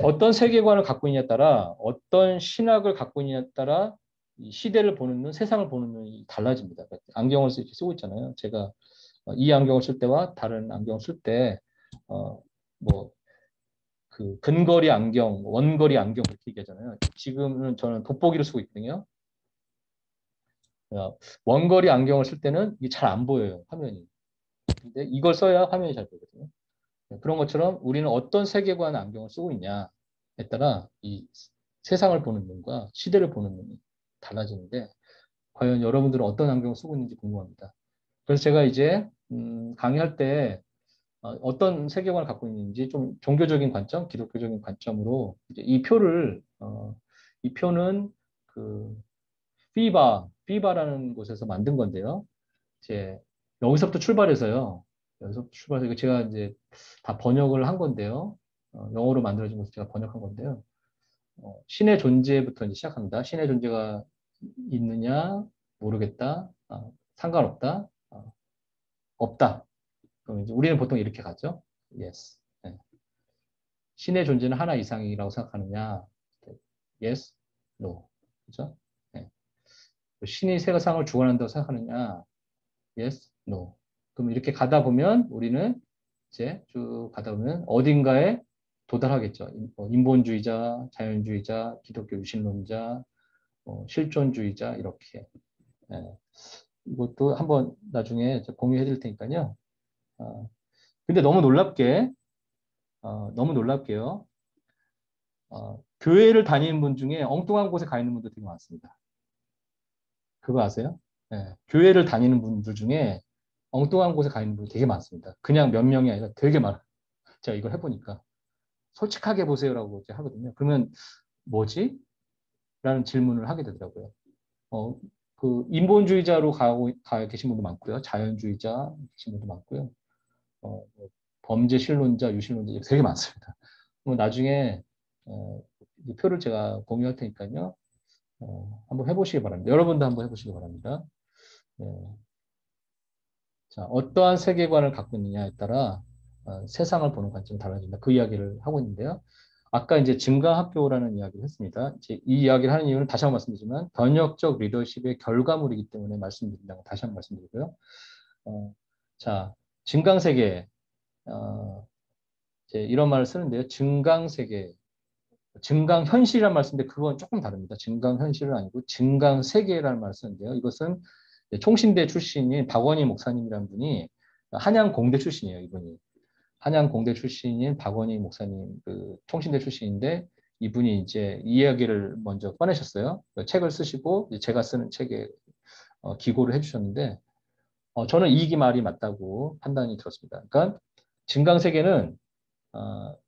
어떤 세계관을 갖고 있냐에 따라 어떤 신학을 갖고 있냐에 따라 이 시대를 보는 눈, 세상을 보는 눈이 달라집니다. 안경을 이렇게 쓰고 있잖아요. 제가 이 안경을 쓸 때와 다른 안경을 쓸 때, 뭐, 그 근거리 안경, 원거리 안경 이렇게 얘기하잖아요. 지금은 저는 돋보기를 쓰고 있거든요. 원거리 안경을 쓸 때는 이게 잘 안 보여요, 화면이. 근데 이걸 써야 화면이 잘 보이거든요. 그런 것처럼 우리는 어떤 세계관 안경을 쓰고 있냐에 따라 이 세상을 보는 눈과 시대를 보는 눈이 달라지는데 과연 여러분들은 어떤 안경을 쓰고 있는지 궁금합니다. 그래서 제가 이제 강의할 때 어떤 세계관을 갖고 있는지 좀 종교적인 관점, 기독교적인 관점으로 이제 이 표를 이 표는 그 피바라는 곳에서 만든 건데요. 이제 여기서부터 출발해서요. 여기서부터 출발해서 제가 이제 다 번역을 한 건데요. 영어로 만들어진 것을 제가 번역한 건데요. 신의 존재부터 이제 시작합니다. 신의 존재가 있느냐 모르겠다. 상관없다. 없다. 그럼 이제 우리는 보통 이렇게 가죠. Yes. 네. 신의 존재는 하나 이상이라고 생각하느냐? Yes, No. 그죠? 네. 신이 세상을 주관한다고 생각하느냐? Yes, No. 그럼 이렇게 가다 보면 우리는 이제 쭉 가다 보면 어딘가에 도달하겠죠. 인본주의자, 자연주의자, 기독교 유신론자, 실존주의자 이렇게. 네. 이것도 한번 나중에 공유해 드릴 테니까요. 근데 너무 놀랍게요. 교회를 다니는 분 중에 엉뚱한 곳에 가 있는 분도 되게 많습니다. 그거 아세요? 네. 교회를 다니는 분들 중에 엉뚱한 곳에 가 있는 분이 되게 많습니다. 그냥 몇 명이 아니라 되게 많아요. 제가 이걸 해보니까. 솔직하게 보세요라고 이제 하거든요. 그러면 뭐지? 라는 질문을 하게 되더라고요. 그 인본주의자로 가 계신 분도 많고요. 자연주의자 계신 분도 많고요. 뭐 범죄 실론자, 유실론자 되게 많습니다. 나중에 이 표를 제가 공유할 테니까요. 한번 해보시기 바랍니다. 여러분도 한번 해보시기 바랍니다. 네. 자, 어떠한 세계관을 갖고 있느냐에 따라 세상을 보는 관점이 달라진다. 그 이야기를 하고 있는데요. 아까 이제 증강학교라는 이야기를 했습니다. 이 이야기를 하는 이유는 다시 한번 말씀드리지만 번역적 리더십의 결과물이기 때문에 말씀드린다고 다시 한번 말씀드리고요. 자, 증강세계 이제 이런 말을 쓰는데요. 증강세계, 증강현실이라는 말 쓰는데 그건 조금 다릅니다. 증강현실은 아니고 증강세계라는 말을 쓰는데요. 이것은 총신대 출신인 박원희 목사님이라는 분이 한양공대 출신이에요. 이분이. 한양공대 출신인 박원희 목사님, 그 총신대 출신인데 이분이 이제 이 이야기를 먼저 꺼내셨어요. 책을 쓰시고 제가 쓰는 책에 기고를 해주셨는데 저는 이 말이 맞다고 판단이 들었습니다. 그러니까 증강세계는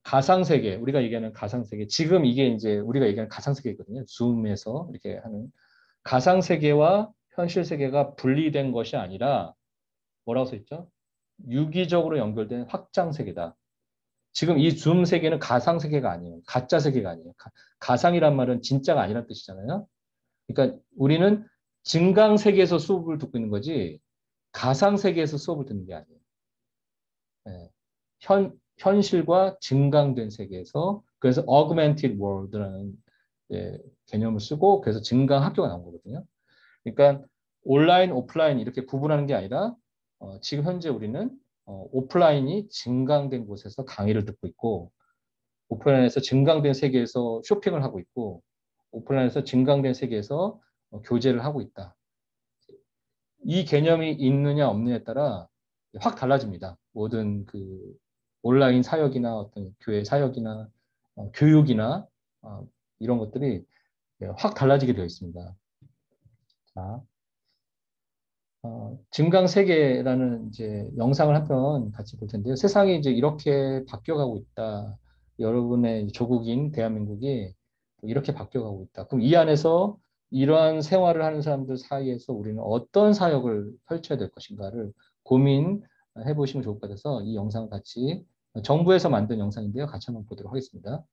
가상세계, 우리가 얘기하는 가상세계, 지금 이게 이제 우리가 얘기하는 가상세계거든요. 줌에서 이렇게 하는 가상세계와 현실 세계가 분리된 것이 아니라 뭐라고 써 있죠? 유기적으로 연결된 확장 세계다. 지금 이 줌 세계는 가상 세계가 아니에요. 가짜 세계가 아니에요. 가상이란 말은 진짜가 아니란 뜻이잖아요. 그러니까 우리는 증강 세계에서 수업을 듣고 있는 거지 가상 세계에서 수업을 듣는 게 아니에요. 네. 현실과 증강된 세계에서 그래서 augmented world라는 개념을 쓰고 그래서 증강 학교가 나온 거거든요. 그러니까 온라인, 오프라인 이렇게 구분하는 게 아니라 지금 현재 우리는 오프라인이 증강된 곳에서 강의를 듣고 있고 오프라인에서 증강된 세계에서 쇼핑을 하고 있고 오프라인에서 증강된 세계에서 교제를 하고 있다. 이 개념이 있느냐 없느냐에 따라 확 달라집니다. 모든 그 온라인 사역이나 어떤 교회 사역이나 교육이나 이런 것들이 확 달라지게 되어 있습니다. 자, 증강 세계라는 이제 영상을 한편 같이 볼 텐데요. 세상이 이제 이렇게 바뀌어가고 있다. 여러분의 조국인 대한민국이 이렇게 바뀌어가고 있다. 그럼 이 안에서 이러한 생활을 하는 사람들 사이에서 우리는 어떤 사역을 펼쳐야 될 것인가를 고민해 보시면 좋을 것 같아서 이 영상을 같이 정부에서 만든 영상인데요. 같이 한번 보도록 하겠습니다.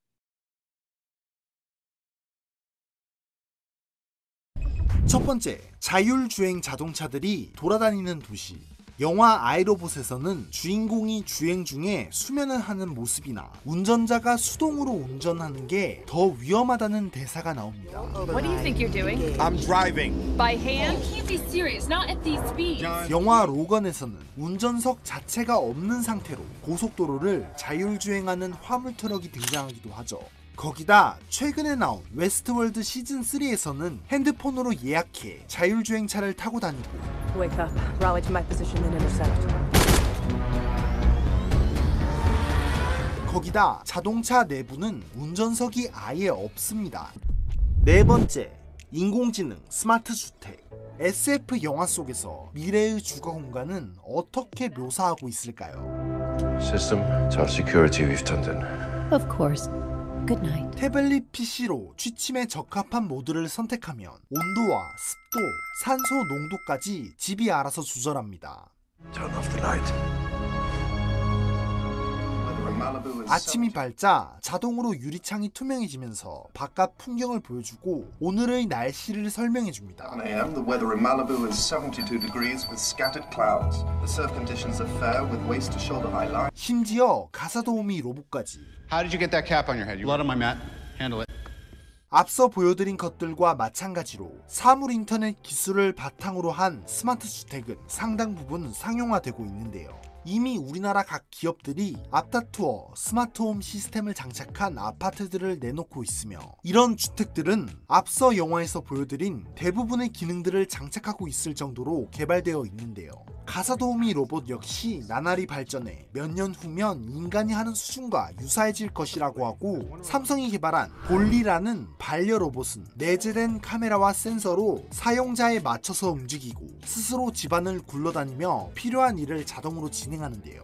첫 번째, 자율주행 자동차들이 돌아다니는 도시. 영화 아이로봇에서는 주인공이 주행 중에 수면을 하는 모습이나 운전자가 수동으로 운전하는 게 더 위험하다는 대사가 나옵니다. What do you think you're doing? I'm driving. By hand? You can't be serious. Not at these speeds. 영화 로건에서는 운전석 자체가 없는 상태로 고속도로를 자율주행하는 화물 트럭이 등장하기도 하죠. 거기다 최근에 나온 웨스트월드 시즌3에서는 핸드폰으로 예약해 자율주행차를 타고 다니고 Wake up. Rally to my position and intercept. 거기다 자동차 내부는 운전석이 아예 없습니다. 네 번째, 인공지능 스마트 주택. SF 영화 속에서 미래의 주거 공간은 어떻게 묘사하고 있을까요? System, tell security we've turned in. Of course. Good night. 태블릿 PC로 취침에 적합한 모드를 선택하면 온도와 습도, 산소 농도까지 집이 알아서 조절합니다. Turn off the light. 아침이 밝자 자동으로 유리창이 투명해지면서 바깥 풍경을 보여주고 오늘의 날씨를 설명해줍니다. The weather in Malibu is 72 degrees with scattered clouds. The surf conditions are fair with waist to shoulder high line. 심지어 가사 도우미 로봇까지. How did you get that cap on your head? Blood on my mat. Handle it. 앞서 보여드린 것들과 마찬가지로 사물 인터넷 기술을 바탕으로 한 스마트 주택은 상당 부분 상용화되고 있는데요. 이미 우리나라 각 기업들이 앞다투어 스마트홈 시스템을 장착한 아파트들을 내놓고 있으며 이런 주택들은 앞서 영화에서 보여드린 대부분의 기능들을 장착하고 있을 정도로 개발되어 있는데요. 가사도우미 로봇 역시 나날이 발전해 몇 년 후면 인간이 하는 수준과 유사해질 것이라고 하고 삼성이 개발한 볼리라는 반려 로봇은 내재된 카메라와 센서로 사용자에 맞춰서 움직이고 스스로 집안을 굴러다니며 필요한 일을 자동으로 진행하는데요.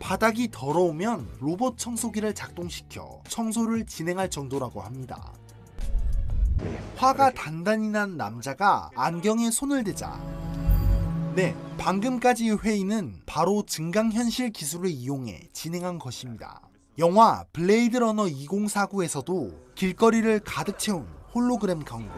바닥이 더러우면 로봇 청소기를 작동시켜 청소를 진행할 정도라고 합니다. 화가 단단히 난 남자가 안경에 손을 대자 네, 방금까지의 회의는 바로 증강현실 기술을 이용해 진행한 것입니다. 영화 블레이드 러너 2049에서도 길거리를 가득 채운 홀로그램 광고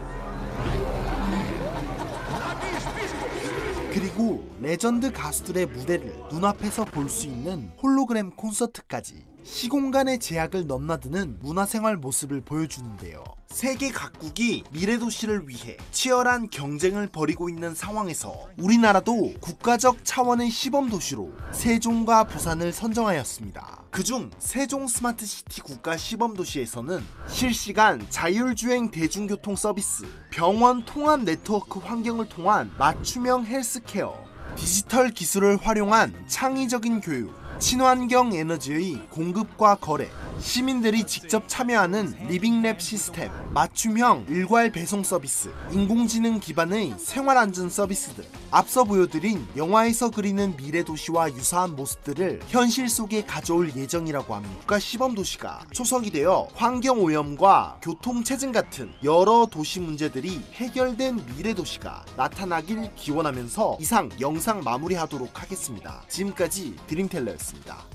그리고 레전드 가수들의 무대를 눈앞에서 볼 수 있는 홀로그램 콘서트까지 시공간의 제약을 넘나드는 문화생활 모습을 보여주는데요. 세계 각국이 미래도시를 위해 치열한 경쟁을 벌이고 있는 상황에서 우리나라도 국가적 차원의 시범도시로 세종과 부산을 선정하였습니다. 그중 세종 스마트시티 국가 시범도시에서는 실시간 자율주행 대중교통 서비스, 병원 통합 네트워크 환경을 통한 맞춤형 헬스케어, 디지털 기술을 활용한 창의적인 교육, 친환경 에너지의 공급과 거래, 시민들이 직접 참여하는 리빙랩 시스템, 맞춤형 일괄 배송 서비스, 인공지능 기반의 생활안전 서비스들, 앞서 보여드린 영화에서 그리는 미래 도시와 유사한 모습들을 현실 속에 가져올 예정이라고 합니다. 국가시범도시가 초석이 되어 환경오염과 교통체증 같은 여러 도시 문제들이 해결된 미래 도시가 나타나길 기원하면서 이상 영상 마무리하도록 하겠습니다. 지금까지 드림텔러였습니다.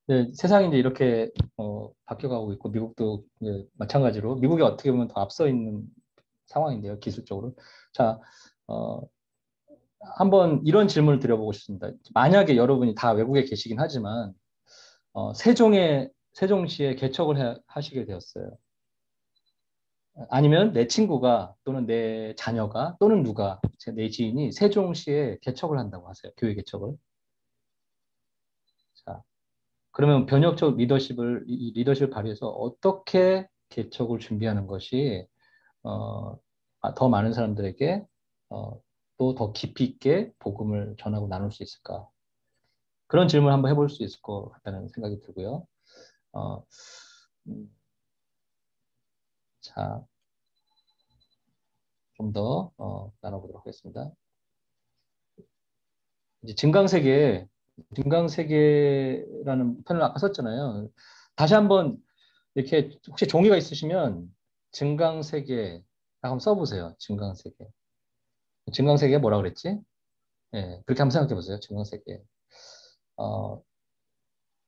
네, 세상이 이제 이렇게 바뀌어가고 있고 미국도 이제 마찬가지로 미국이 어떻게 보면 더 앞서 있는 상황인데요, 기술적으로. 자, 한번 이런 질문을 드려보고 싶습니다. 만약에 여러분이 다 외국에 계시긴 하지만 세종시에 개척을 하시게 되었어요. 아니면 내 친구가 또는 내 자녀가 또는 누가 내 지인이 세종시에 개척을 한다고 하세요. 교회 개척을. 자, 그러면 변혁적 리더십을 발휘해서 어떻게 개척을 준비하는 것이 더 많은 사람들에게 또 더 깊이 있게 복음을 전하고 나눌 수 있을까? 그런 질문을 한번 해볼 수 있을 것 같다는 생각이 들고요. 자, 좀 더 나눠보도록 하겠습니다. 이제 증강세계라는 편을 아까 썼잖아요. 다시 한번 이렇게 혹시 종이가 있으시면 증강세계 한번 써보세요. 증강세계. 증강세계 뭐라 그랬지? 예, 그렇게 한번 생각해 보세요. 증강세계.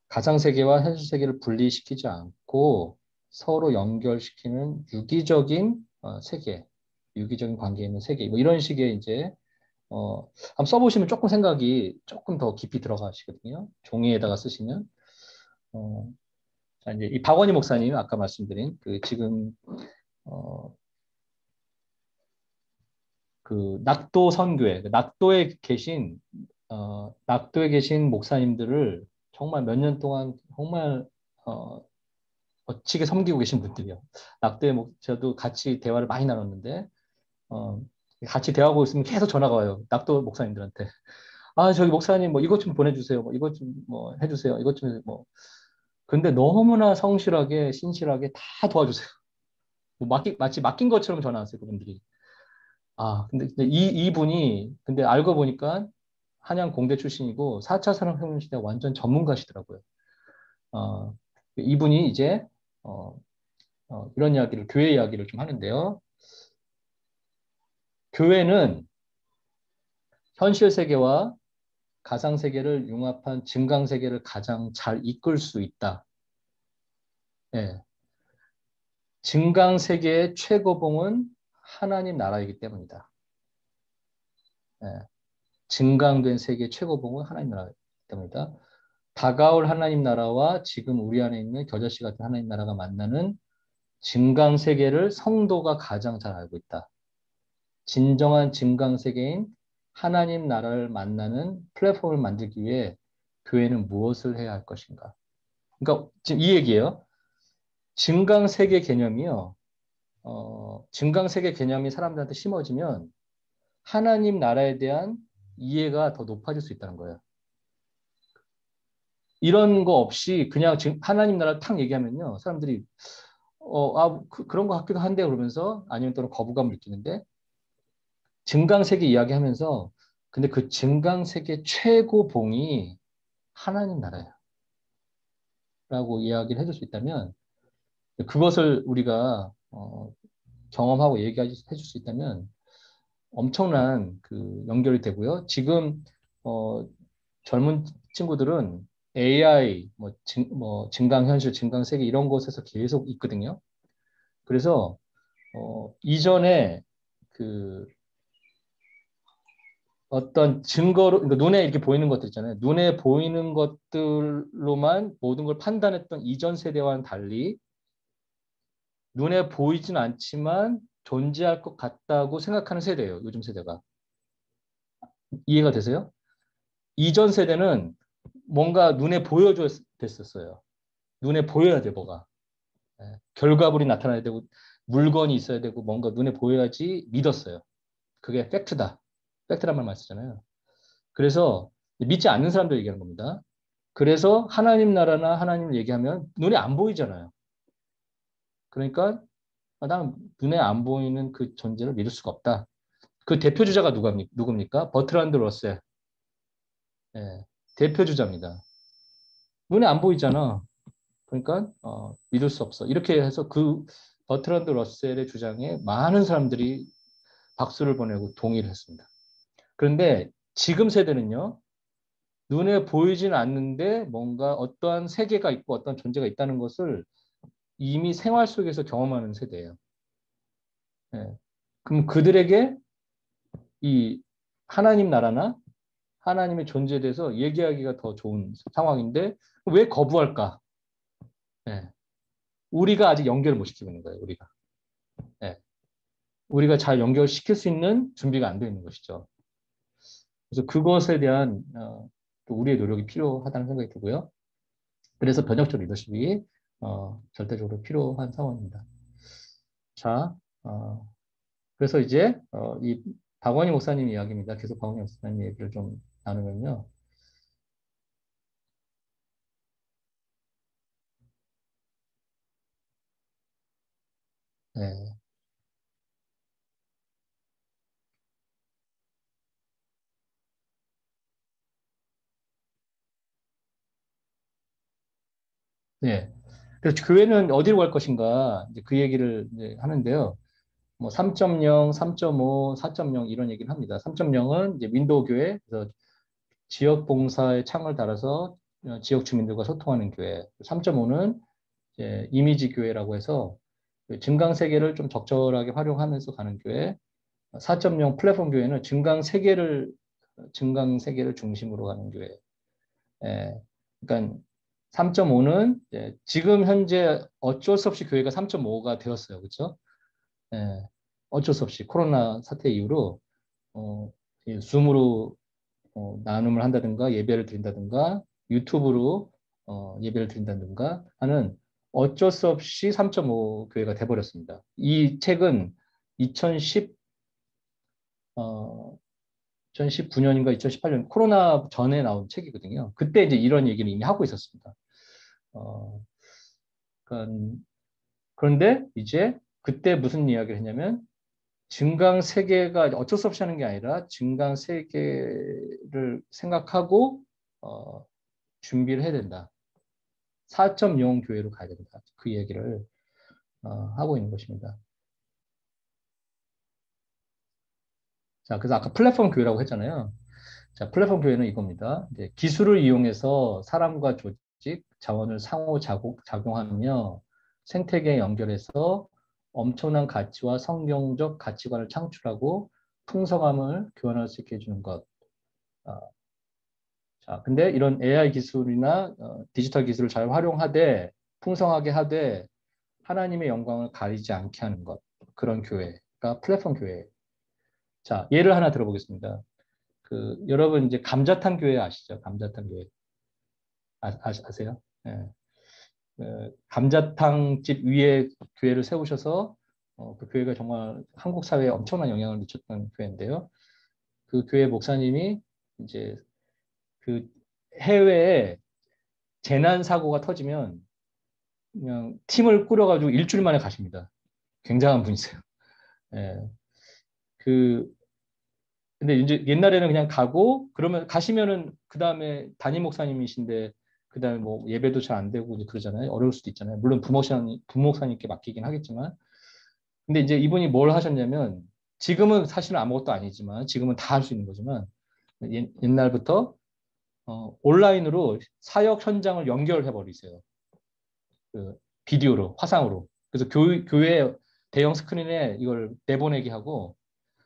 가상세계와 현실세계를 분리시키지 않고 서로 연결시키는 유기적인 세계, 유기적인 관계에 있는 세계, 뭐 이런 식의 이제 한번 써보시면 조금 생각이 조금 더 깊이 들어가시거든요. 종이에다가 쓰시면. 자, 이제 이 박원희 목사님 아까 말씀드린 지금 그 낙도 선교회, 낙도에 계신 목사님들을 정말 몇 년 동안 정말 멋지게 섬기고 계신 분들이요. 낙도에 저도 같이 대화를 많이 나눴는데 같이 대화하고 있으면 계속 전화가 와요. 낙도 목사님들한테. 아, 저기 목사님 뭐 이것 좀 보내주세요. 뭐 이것 좀 뭐 해주세요. 이것 좀 뭐. 근데 너무나 성실하게 신실하게 다 도와주세요. 뭐 마치 맡긴 것처럼 전화하세요. 그분들이. 아, 근데 이분이 근데 알고 보니까 한양 공대 출신이고 4차 산업혁명 시대 완전 전문가시더라고요. 이분이 이제 이런 이야기를 교회 이야기를 좀 하는데요. 교회는 현실 세계와 가상 세계를 융합한 증강 세계를 가장 잘 이끌 수 있다. 예. 증강 세계의 최고봉은 하나님 나라이기 때문이다. 예. 증강된 세계의 최고봉은 하나님 나라이기 때문이다. 다가올 하나님 나라와 지금 우리 안에 있는 겨자씨 같은 하나님 나라가 만나는 증강 세계를 성도가 가장 잘 알고 있다. 진정한 증강 세계인 하나님 나라를 만나는 플랫폼을 만들기 위해 교회는 무엇을 해야 할 것인가? 그러니까 지금 이 얘기예요. 증강 세계 개념이요. 증강 세계 개념이 사람들한테 심어지면 하나님 나라에 대한 이해가 더 높아질 수 있다는 거예요. 이런 거 없이 그냥 하나님 나라를 탁 얘기하면요. 사람들이 그런 거 같기도 한데 그러면서 아니면 또는 거부감을 느끼는데 증강세계 이야기하면서 근데 그 증강세계 최고봉이 하나님 나라예요. 라고 이야기를 해줄 수 있다면 그것을 우리가 경험하고 얘기해 줄 수 있다면 엄청난 그 연결이 되고요. 지금 젊은 친구들은 AI, 증강현실, 증강세계 이런 곳에서 계속 있거든요. 그래서 이전에 그 어떤 증거로, 그러니까 눈에 이렇게 보이는 것들 있잖아요. 눈에 보이는 것들로만 모든 걸 판단했던 이전 세대와는 달리 눈에 보이진 않지만 존재할 것 같다고 생각하는 세대예요. 요즘 세대가. 이해가 되세요? 이전 세대는 뭔가 눈에 보여줘야 됐었어요. 눈에 보여야 돼, 뭐가. 결과물이 나타나야 되고 물건이 있어야 되고 뭔가 눈에 보여야지 믿었어요. 그게 팩트다. 팩트란 말 쓰잖아요. 그래서 믿지 않는 사람들 얘기하는 겁니다. 그래서 하나님 나라나 하나님을 얘기하면 눈에 안 보이잖아요. 그러니까 난 눈에 안 보이는 그 존재를 믿을 수가 없다. 그 대표 주자가 누굽니까? 버트란드 러셀. 예, 대표 주자입니다. 눈에 안 보이잖아. 그러니까 믿을 수 없어. 이렇게 해서 그 버트란드 러셀의 주장에 많은 사람들이 박수를 보내고 동의를 했습니다. 그런데 지금 세대는요. 눈에 보이지는 않는데 뭔가 어떠한 세계가 있고 어떤 존재가 있다는 것을 이미 생활 속에서 경험하는 세대예요. 예. 그럼 그들에게 이 하나님 나라나 하나님의 존재에 대해서 얘기하기가 더 좋은 상황인데 왜 거부할까? 예. 우리가 아직 연결을 못 시키고 있는 거예요. 우리가. 예. 우리가 잘 연결시킬 수 있는 준비가 안 되어 있는 것이죠. 그래서 그것에 대한 또 우리의 노력이 필요하다는 생각이 들고요. 그래서 변혁적 리더십이 절대적으로 필요한 상황입니다. 자, 그래서 이제 이 박원희 목사님 이야기입니다. 계속 박원희 목사님 얘기를 좀 나누면요. 네. 네. 그래서 교회는 어디로 갈 것인가 이제 그 얘기를 이제 하는데요. 뭐 3.0, 3.5, 4.0 이런 얘기를 합니다. 3.0은 이제 윈도우 교회, 그래서 지역 봉사의 창을 달아서 지역 주민들과 소통하는 교회. 3.5는 이제 이미지 교회라고 해서 증강 세계를 좀 적절하게 활용하면서 가는 교회. 4.0 플랫폼 교회는 증강 세계를 중심으로 가는 교회. 예, 그러니까 3.5는 지금 현재 어쩔 수 없이 교회가 3.5가 되었어요. 그렇죠? 예, 어쩔 수 없이 코로나 사태 이후로 줌으로 나눔을 한다든가 예배를 드린다든가 유튜브로 예배를 드린다든가 하는 어쩔 수 없이 3.5 교회가 돼버렸습니다. 이 책은 2019년인가 2018년 코로나 전에 나온 책이거든요. 그때 이제 이런 얘기를 이미 하고 있었습니다. 그런데 이제 그때 무슨 이야기를 했냐면 증강 세계가 어쩔 수 없이 하는 게 아니라 증강 세계를 생각하고 준비를 해야 된다. 4.0 교회로 가야 된다. 그 얘기를 하고 있는 것입니다. 자, 그래서 아까 플랫폼 교회라고 했잖아요. 자, 플랫폼 교회는 이겁니다. 이제 기술을 이용해서 사람과 조직, 자원을 상호 작용하며 생태계에 연결해서 엄청난 가치와 성경적 가치관을 창출하고 풍성함을 교환할 수 있게 해주는 것. 자, 근데 이런 AI 기술이나 디지털 기술을 잘 활용하되 풍성하게 하되 하나님의 영광을 가리지 않게 하는 것. 그런 교회가 플랫폼 교회. 자, 예를 하나 들어보겠습니다. 여러분 이제 감자탕 교회 아시죠? 감자탕 교회. 아세요? 예. 감자탕 집 위에 교회를 세우셔서 그 교회가 정말 한국 사회에 엄청난 영향을 미쳤던 교회인데요. 그 교회 목사님이 이제 그 해외에 재난 사고가 터지면 그냥 팀을 꾸려가지고 일주일 만에 가십니다. 굉장한 분이세요. 예. 근데 이제 옛날에는 그냥 가고 그러면 가시면은 그 다음에 담임 목사님이신데 그 다음에 뭐 예배도 잘 안 되고 그러잖아요. 어려울 수도 있잖아요. 물론 부목사님께 맡기긴 하겠지만. 근데 이제 이분이 뭘 하셨냐면 지금은 사실은 아무것도 아니지만 지금은 다 할 수 있는 거지만 옛날부터 온라인으로 사역 현장을 연결해 버리세요. 그 비디오로 화상으로. 그래서 교회 대형 스크린에 이걸 내보내게 하고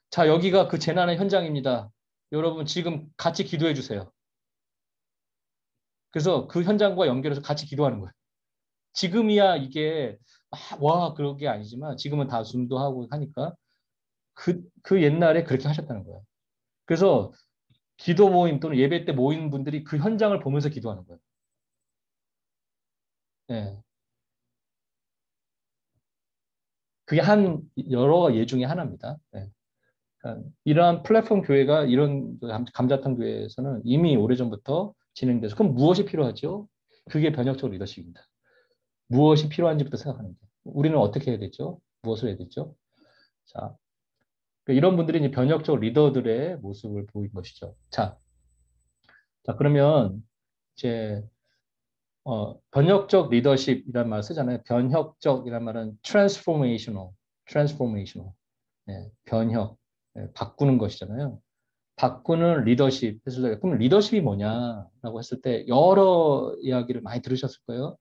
자 여기가 그 재난의 현장입니다. 여러분 지금 같이 기도해 주세요. 그래서 그 현장과 연결해서 같이 기도하는 거예요. 지금이야 이게 와 그런 게 아니지만 지금은 다 줌도 하고 하니까 그 옛날에 그렇게 하셨다는 거예요. 그래서 기도 모임 또는 예배 때 모인 분들이 그 현장을 보면서 기도하는 거예요. 네. 그게 여러 예 중에 하나입니다. 네. 그러니까 이러한 플랫폼 교회가 이런 감자탕 교회에서는 이미 오래전부터 진행돼서 그럼 무엇이 필요하죠? 그게 변혁적 리더십입니다. 무엇이 필요한지부터 생각하는 거예요. 우리는 어떻게 해야 되죠? 무엇을 해야 되죠? 자, 그러니까 이런 분들이 이제 변혁적 리더들의 모습을 보인 것이죠. 자, 그러면 이제 변혁적 리더십이라는 말을 쓰잖아요. 변혁적이라는 말은 transformational. 네, 변혁, 네, 바꾸는 것이잖아요. 바꾸는 리더십. 그럼 리더십이 뭐냐라고 했을 때 여러 이야기를 많이 들으셨을 거예요.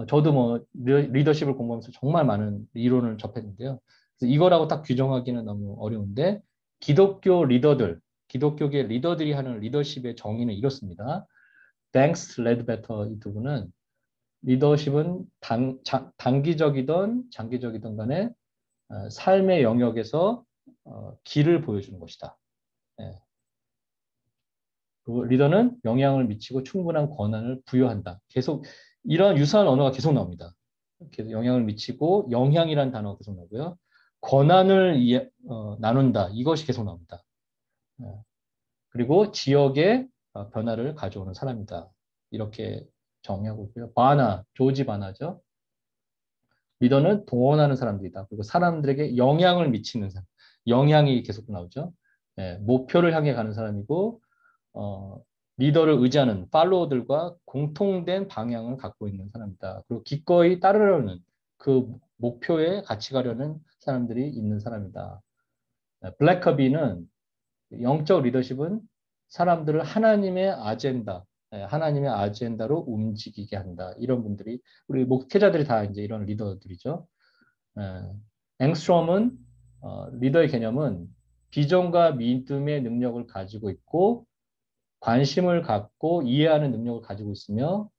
저도 뭐 리더십을 공부하면서 정말 많은 이론을 접했는데요. 그래서 이거라고 딱 규정하기는 너무 어려운데 기독교 기독교계 리더들이 하는 리더십의 정의는 이렇습니다. Banks, Ledbetter 이 두 분은 리더십은 단기적이든 장기적이든 간에 삶의 영역에서 길을 보여주는 것이다. 예. 그리고 리더는 영향을 미치고 충분한 권한을 부여한다. 계속 이런 유사한 언어가 계속 나옵니다. 영향을 미치고 영향이라는 단어가 계속 나오고요. 권한을 나눈다. 이것이 계속 나옵니다. 그리고 지역의 변화를 가져오는 사람이다. 이렇게 정의하고 있고요. 조지 바나죠. 리더는 동원하는 사람들이다. 그리고 사람들에게 영향을 미치는 사람. 영향이 계속 나오죠. 목표를 향해 가는 사람이고 리더를 의지하는 팔로워들과 공통된 방향을 갖고 있는 사람이다. 그리고 기꺼이 따르려는 그 목표에 같이 가려는 사람들이 있는 사람이다. 블랙커비는 영적 리더십은 사람들을 하나님의 아젠다로 움직이게 한다. 이런 분들이 우리 목회자들이 다 이제 이런 리더들이죠. 앵스트롬은 리더의 개념은 비전과 믿음의 능력을 가지고 있고 관심을 갖고 이해하는 능력을 가지고 있으며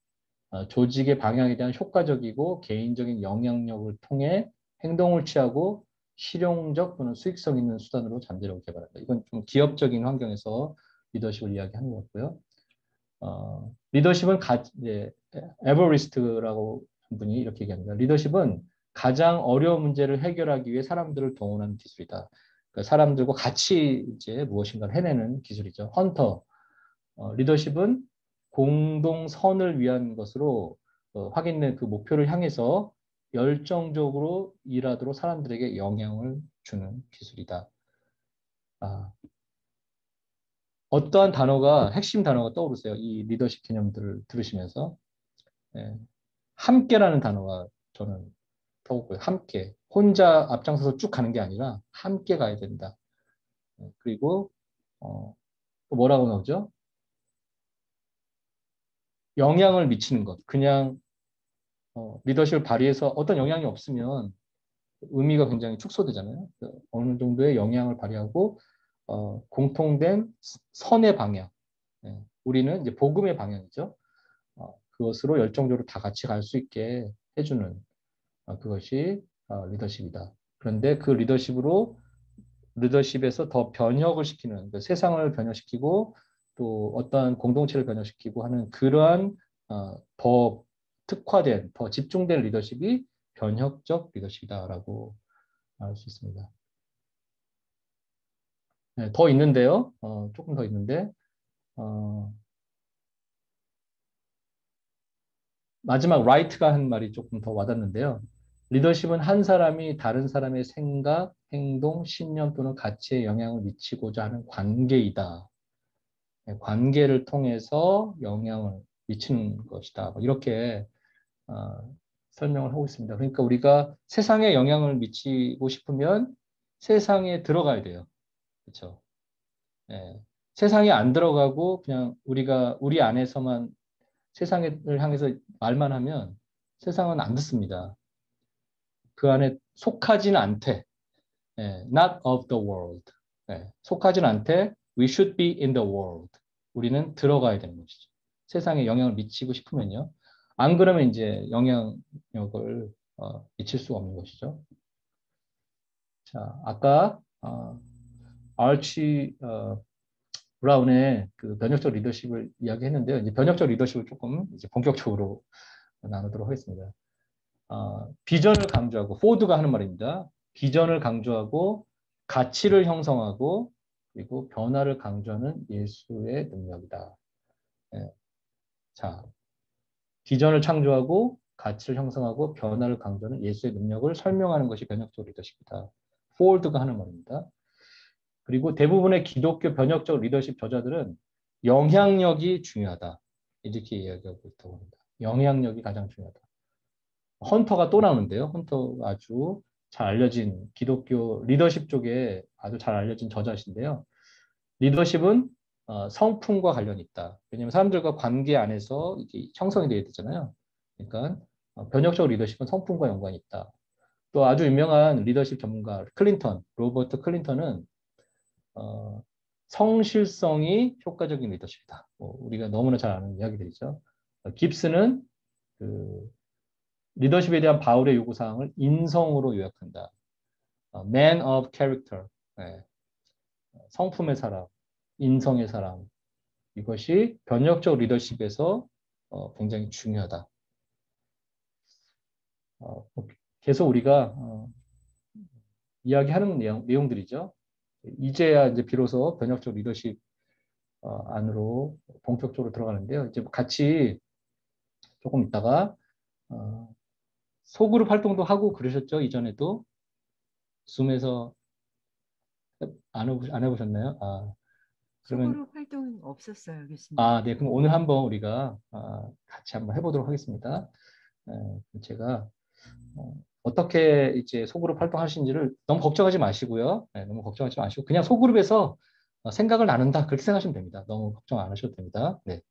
조직의 방향에 대한 효과적이고 개인적인 영향력을 통해 행동을 취하고 실용적 또는 수익성 있는 수단으로 잠재력을 개발한다. 이건 좀 기업적인 환경에서 리더십을 이야기하는 것 같고요. 리더십은 에버리스트라고 한 분이 이렇게 얘기합니다. 리더십은 가장 어려운 문제를 해결하기 위해 사람들을 동원하는 기술이다. 그러니까 사람들과 같이 이제 무엇인가를 해내는 기술이죠. 헌터. 리더십은 공동선을 위한 것으로 확인된 그 목표를 향해서 열정적으로 일하도록 사람들에게 영향을 주는 기술이다. 어떠한 핵심 단어가 떠오르세요? 이 리더십 개념들을 들으시면서. 함께라는 단어가 저는 떠오르고요. 함께. 혼자 앞장서서 쭉 가는 게 아니라 함께 가야 된다. 그리고 또 뭐라고 나오죠? 영향을 미치는 것. 그냥 리더십을 발휘해서 어떤 영향이 없으면 의미가 굉장히 축소되잖아요. 어느 정도의 영향을 발휘하고 공통된 선의 방향. 우리는 이제 복음의 방향이죠. 그것으로 열정적으로 다 같이 갈 수 있게 해주는 그것이 리더십이다. 그런데 그 리더십에서 더 변혁을 시키는, 그러니까 세상을 변혁시키고 또 어떤 공동체를 변혁시키고 하는 그러한 더 특화된, 더 집중된 리더십이 변혁적 리더십이다라고 말할 수 있습니다. 더 있는데요. 조금 더 있는데 마지막 라이트가 한 말이 조금 더 와닿는데요. 리더십은 한 사람이 다른 사람의 생각, 행동, 신념 또는 가치에 영향을 미치고자 하는 관계이다. 관계를 통해서 영향을 미치는 것이다. 이렇게 설명을 하고 있습니다. 그러니까 우리가 세상에 영향을 미치고 싶으면 세상에 들어가야 돼요. 그렇죠? 세상에 안 들어가고 그냥 우리 안에서만 세상을 향해서 말만 하면 세상은 안 듣습니다. 그 안에 속하지는 않대. Not of the world. 속하지는 않대. We should be in the world. 우리는 들어가야 되는 것이죠. 세상에 영향을 미치고 싶으면요. 안 그러면 이제 영향력을 미칠 수가 없는 것이죠. 자, 아까 아르치 브라운의 그 변혁적 리더십을 이야기했는데요. 이제 변혁적 리더십을 조금 이제 본격적으로 나누도록 하겠습니다. 비전을 강조하고, 포드가 하는 말입니다. 비전을 강조하고 가치를 형성하고 그리고 변화를 강조하는 예수의 능력이다. 예. 자, 비전을 창조하고 가치를 형성하고 변화를 강조하는 예수의 능력을 설명하는 것이 변혁적 리더십이다. 포월드가 하는 말입니다. 그리고 대부분의 기독교 변혁적 리더십 저자들은 영향력이 중요하다. 이렇게 이야기하고 있다고 합니다. 영향력이 가장 중요하다. 헌터가 또 나오는데요. 헌터가 아주 잘 알려진 기독교 리더십 쪽에 아주 잘 알려진 저자신데요. 리더십은 성품과 관련이 있다. 왜냐하면 사람들과 관계 안에서 이게 형성이 되어야 되잖아요. 그러니까 변혁적 리더십은 성품과 연관이 있다. 또 아주 유명한 리더십 전문가 로버트 클린턴은 성실성이 효과적인 리더십이다. 우리가 너무나 잘 아는 이야기들이죠. 깁스는 그 리더십에 대한 바울의 요구사항을 인성으로 요약한다. Man of character. 네. 성품의 사람, 인성의 사람. 이것이 변혁적 리더십에서 굉장히 중요하다. 계속 우리가 이야기하는 내용들이죠. 이제야 이제 비로소 변혁적 리더십 안으로 본격적으로 들어가는데요. 이제 같이 조금 있다가 소그룹 활동도 하고 그러셨죠? 이전에도 줌에서 안 해보셨나요? 그러면 소그룹 활동은 없었어요, 교수님. 네. 그럼 오늘 한번 우리가 같이 한번 해보도록 하겠습니다. 제가 어떻게 이제 소그룹 활동하시는지를 너무 걱정하지 마시고요. 너무 걱정하지 마시고 그냥 소그룹에서 생각을 나눈다 그렇게 생각하시면 됩니다. 너무 걱정 안 하셔도 됩니다. 네.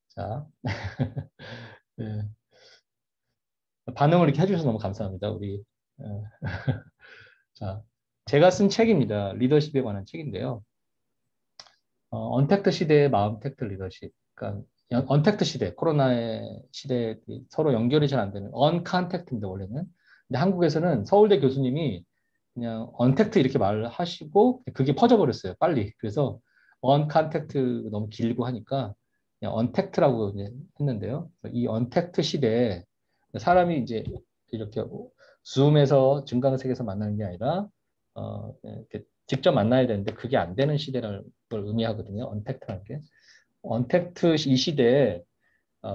자, 네. 반응을 이렇게 해주셔서 너무 감사합니다. 우리 자, 제가 쓴 책입니다. 리더십에 관한 책인데요. 언택트 시대의 마음택트 리더십. 그러니까 언택트 시대, 코로나의 시대에 서로 연결이 잘 안 되는 언컨택트입니다. 원래는. 근데 한국에서는 서울대 교수님이 그냥 언택트 이렇게 말을 하시고 그게 퍼져버렸어요. 빨리. 그래서 언컨택트 너무 길고 하니까 그냥 언택트라고 이제 했는데요. 이 언택트 시대에 사람이 이제 이렇게 줌에서 증강세계에서 만나는 게 아니라 이렇게 직접 만나야 되는데 그게 안 되는 시대를 의미하거든요. 언택트라는 게. 언택트 이 시대에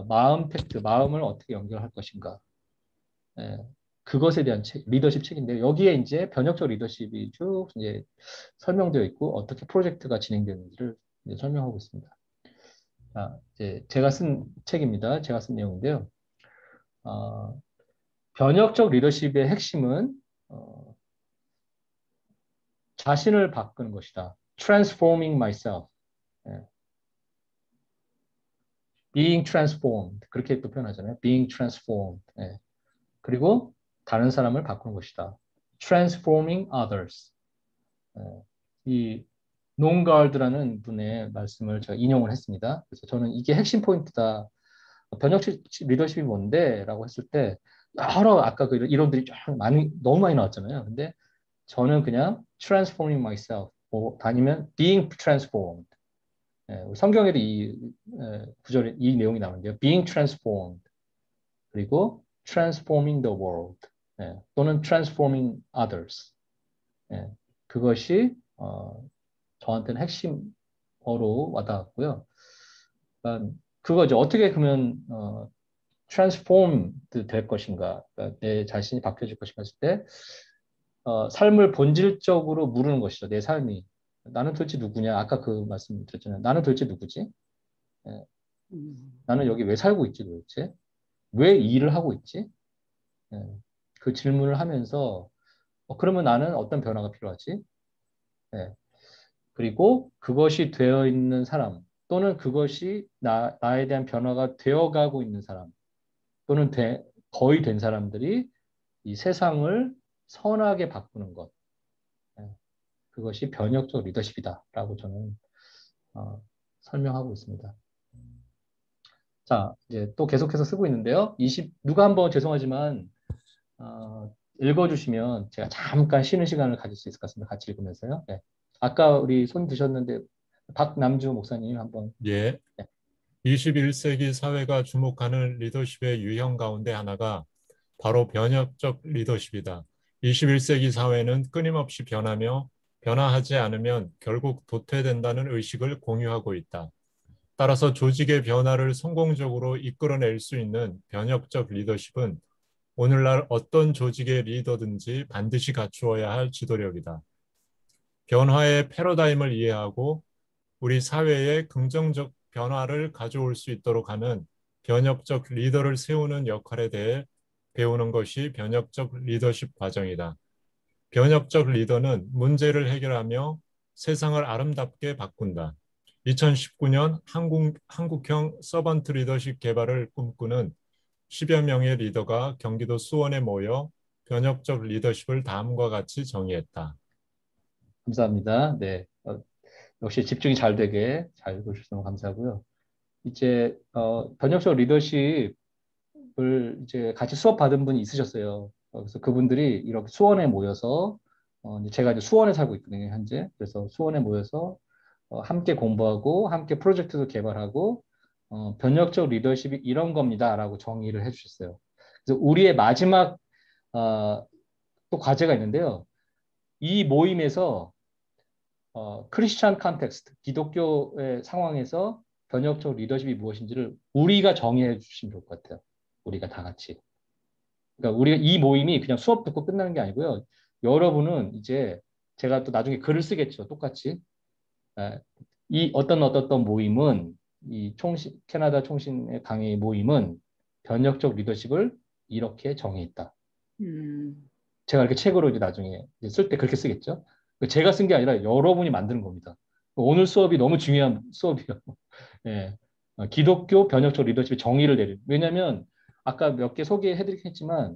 마음택트, 마음을 어떻게 연결할 것인가. 그것에 대한 리더십 책인데요. 여기에 이제 변혁적 리더십이 쭉 이제 설명되어 있고 어떻게 프로젝트가 진행되는지를 이제 설명하고 있습니다. 이제 제가 쓴 책입니다. 제가 쓴 내용인데요. 변혁적 리더십의 핵심은 자신을 바꾸는 것이다. Transforming myself. Being transformed. 그렇게 또 표현하잖아요. Being transformed. 그리고 다른 사람을 바꾸는 것이다. Transforming others. 이 농가르드라는 분의 말씀을 제가 인용을 했습니다. 그래서 저는 이게 핵심 포인트다. 변혁적 리더십이 뭔데? 라고 했을 때 여러 아까 그 이론들이 너무 많이 나왔잖아요. 근데 저는 그냥 transforming myself 아니면 being transformed. 성경에도 이 구절에 이 내용이 나오는데요. being transformed 그리고 transforming the world 또는 transforming others. 그것이 저한테는 핵심어로 와닿았고요. 그러니까 그거죠. 어떻게 그러면 transformed 될 것인가, 그러니까 내 자신이 바뀌어질 것인가 했을 때 삶을 본질적으로 물으는 것이죠. 내 삶이. 나는 도대체 누구냐? 아까 그 말씀 드렸잖아요. 나는 도대체 누구지? 나는 여기 왜 살고 있지 도대체? 왜 이 일을 하고 있지? 그 질문을 하면서 그러면 나는 어떤 변화가 필요하지? 그리고 그것이 되어 있는 사람 또는 그것이 나에 대한 변화가 되어가고 있는 사람 또는 거의 된 사람들이 이 세상을 선하게 바꾸는 것. 그것이 변혁적 리더십이다라고 저는 설명하고 있습니다. 자, 이제 또 계속해서 쓰고 있는데요. 누가 한번 죄송하지만 읽어주시면 제가 잠깐 쉬는 시간을 가질 수 있을 것 같습니다. 같이 읽으면서요. 네. 아까 우리 손 드셨는데 박남주 목사님 한번. 예. 21세기 사회가 주목하는 리더십의 유형 가운데 하나가 바로 변혁적 리더십이다. 21세기 사회는 끊임없이 변하며 변화하지 않으면 결국 도태된다는 의식을 공유하고 있다. 따라서 조직의 변화를 성공적으로 이끌어낼 수 있는 변혁적 리더십은 오늘날 어떤 조직의 리더든지 반드시 갖추어야 할 지도력이다. 변화의 패러다임을 이해하고 우리 사회에 긍정적 변화를 가져올 수 있도록 하는 변혁적 리더를 세우는 역할에 대해 배우는 것이 변혁적 리더십 과정이다. 변혁적 리더는 문제를 해결하며 세상을 아름답게 바꾼다. 2019년 한국형 서번트 리더십 개발을 꿈꾸는 10여 명의 리더가 경기도 수원에 모여 변혁적 리더십을 다음과 같이 정의했다. 감사합니다. 네, 역시 집중이 잘 되게 잘 읽어주셔서 너무 감사하고요. 이제 변혁적 리더십을 이제 같이 수업 받은 분이 있으셨어요. 그래서 그분들이 이렇게 수원에 모여서 제가 이제 수원에 살고 있거든요, 현재. 그래서 수원에 모여서 함께 공부하고 함께 프로젝트도 개발하고 변혁적 리더십이 이런 겁니다라고 정의를 해주셨어요. 그래서 우리의 마지막 또 과제가 있는데요. 이 모임에서 크리스찬 컨텍스트, 기독교의 상황에서 변혁적 리더십이 무엇인지를 우리가 정의해 주시면 좋을 것 같아요. 우리가 다 같이. 그러니까 우리가 이 모임이 그냥 수업 듣고 끝나는 게 아니고요. 여러분은 이제 제가 또 나중에 글을 쓰겠죠. 똑같이. 이 어떤 모임은 이 캐나다 총신의 강의 모임은 변혁적 리더십을 이렇게 정의했다. 제가 이렇게 책으로 이제 나중에 쓸 때 그렇게 쓰겠죠. 제가 쓴 게 아니라 여러분이 만드는 겁니다. 오늘 수업이 너무 중요한 수업이에요. 예. 기독교 변혁적 리더십의 정의를 내리는. 왜냐하면 아까 몇 개 소개해드리겠지만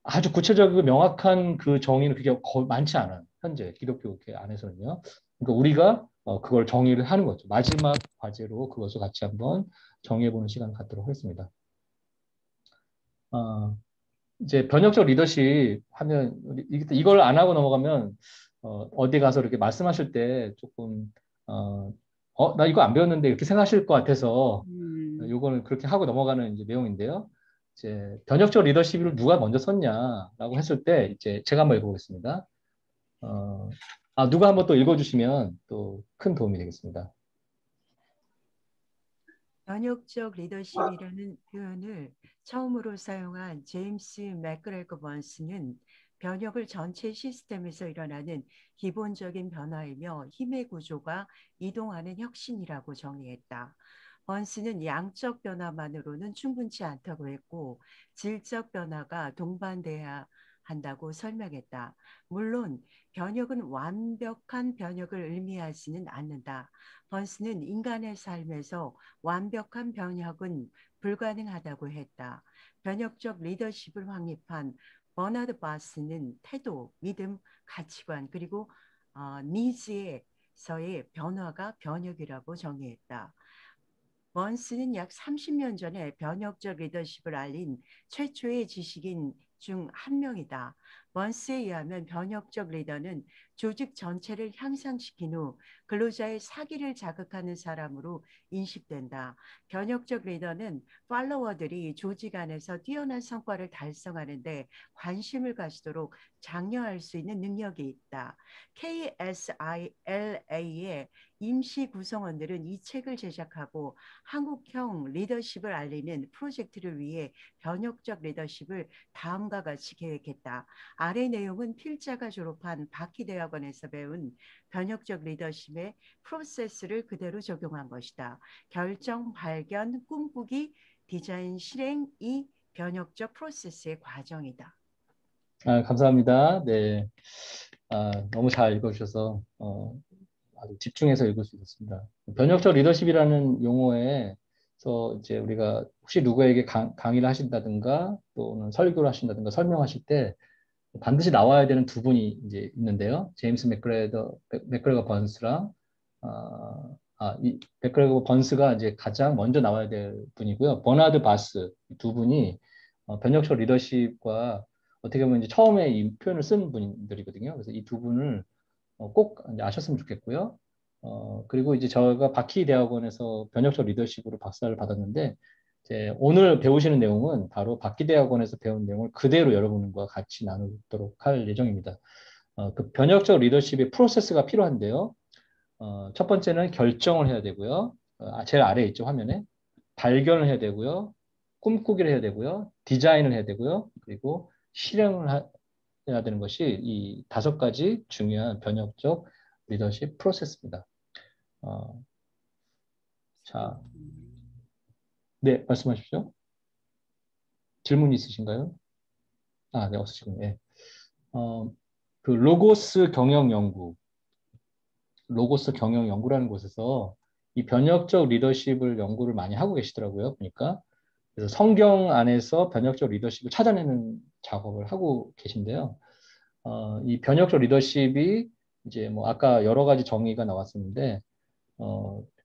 아주 구체적이고 명확한 그 정의는 그게 많지 않아요. 현재 기독교 안에서는요. 그러니까 우리가 그걸 정의를 하는 거죠. 마지막 과제로 그것을 같이 한번 정의해보는 시간을 갖도록 하겠습니다. 이제 변혁적 리더십 하면 이걸 안 하고 넘어가면 어디 가서 이렇게 말씀하실 때 조금 나 이거 안 배웠는데 이렇게 생각하실 것 같아서 요거는 그렇게 하고 넘어가는 이제 내용인데요. 이제 변혁적 리더십을 누가 먼저 썼냐라고 했을 때 이제 제가 한번 읽어보겠습니다. 누가 한번 또 읽어주시면 또 큰 도움이 되겠습니다. 변혁적 리더십이라는 표현을 처음으로 사용한 제임스 맥그레거 번스는 변혁을 전체 시스템에서 일어나는 기본적인 변화이며 힘의 구조가 이동하는 혁신이라고 정의했다. 번스는 양적 변화만으로는 충분치 않다고 했고 질적 변화가 동반돼야 한다고 설명했다. 물론 변혁은 완벽한 변혁을 의미하지는 않는다. 번스는 인간의 삶에서 완벽한 변혁은 불가능하다고 했다. 변혁적 리더십을 확립한 버나드 바스는 태도, 믿음, 가치관 그리고 니즈에서의 변화가 변혁이라고 정의했다. 번스는 약 30년 전에 변혁적 리더십을 알린 최초의 지식인 중 한 명이다. 번스에 의하면 변혁적 리더는 조직 전체를 향상시킨 후 근로자의 사기를 자극하는 사람으로 인식된다. 변혁적 리더는 팔로워들이 조직 안에서 뛰어난 성과를 달성하는 데 관심을 가지도록 장려할 수 있는 능력이 있다. KSILA의 임시 구성원들은 이 책을 제작하고 한국형 리더십을 알리는 프로젝트를 위해 변혁적 리더십을 다음과 같이 계획했다. 아래 내용은 필자가 졸업한 바키대학원에서 배운 변혁적 리더십의 프로세스를 그대로 적용한 것이다. 결정, 발견, 꿈꾸기, 디자인, 실행, 이 변혁적 프로세스의 과정이다. 감사합니다. 네, 너무 잘 읽어주셔서 아주 집중해서 읽을 수 있었습니다. 변혁적 리더십이라는 용어에서 이제 우리가 혹시 누구에게 강의를 하신다든가 또는 설교를 하신다든가 설명하실 때 반드시 나와야 되는 두 분이 이제 있는데요. 제임스 맥그레거 번스랑 이 맥그레거 번스가 이제 가장 먼저 나와야 될 분이고요. 버나드 바스 두 분이 변혁적 리더십과 어떻게 보면 이제 처음에 이 표현을 쓴 분들이거든요. 그래서 이 두 분을 꼭 아셨으면 좋겠고요. 그리고 이제 제가 바키 대학원에서 변혁적 리더십으로 박사를 받았는데 이제 오늘 배우시는 내용은 바로 바키 대학원에서 배운 내용을 그대로 여러분과 같이 나누도록 할 예정입니다. 그 변혁적 리더십의 프로세스가 필요한데요. 첫 번째는 결정을 해야 되고요. 제일 아래에 있죠, 화면에. 발견을 해야 되고요. 꿈꾸기를 해야 되고요. 디자인을 해야 되고요. 그리고 실행을 해야 되는 것이 이 5가지 중요한 변혁적 리더십 프로세스입니다. 자, 네, 말씀하십시오. 질문 있으신가요? 네, 없으시군요. 네. 그 로고스 경영연구라는 곳에서 이 변혁적 리더십을 연구를 많이 하고 계시더라고요. 보니까. 그래서 성경 안에서 변혁적 리더십을 찾아내는 작업을 하고 계신데요. 이 변혁적 리더십이 이제 뭐 아까 여러 가지 정의가 나왔었는데,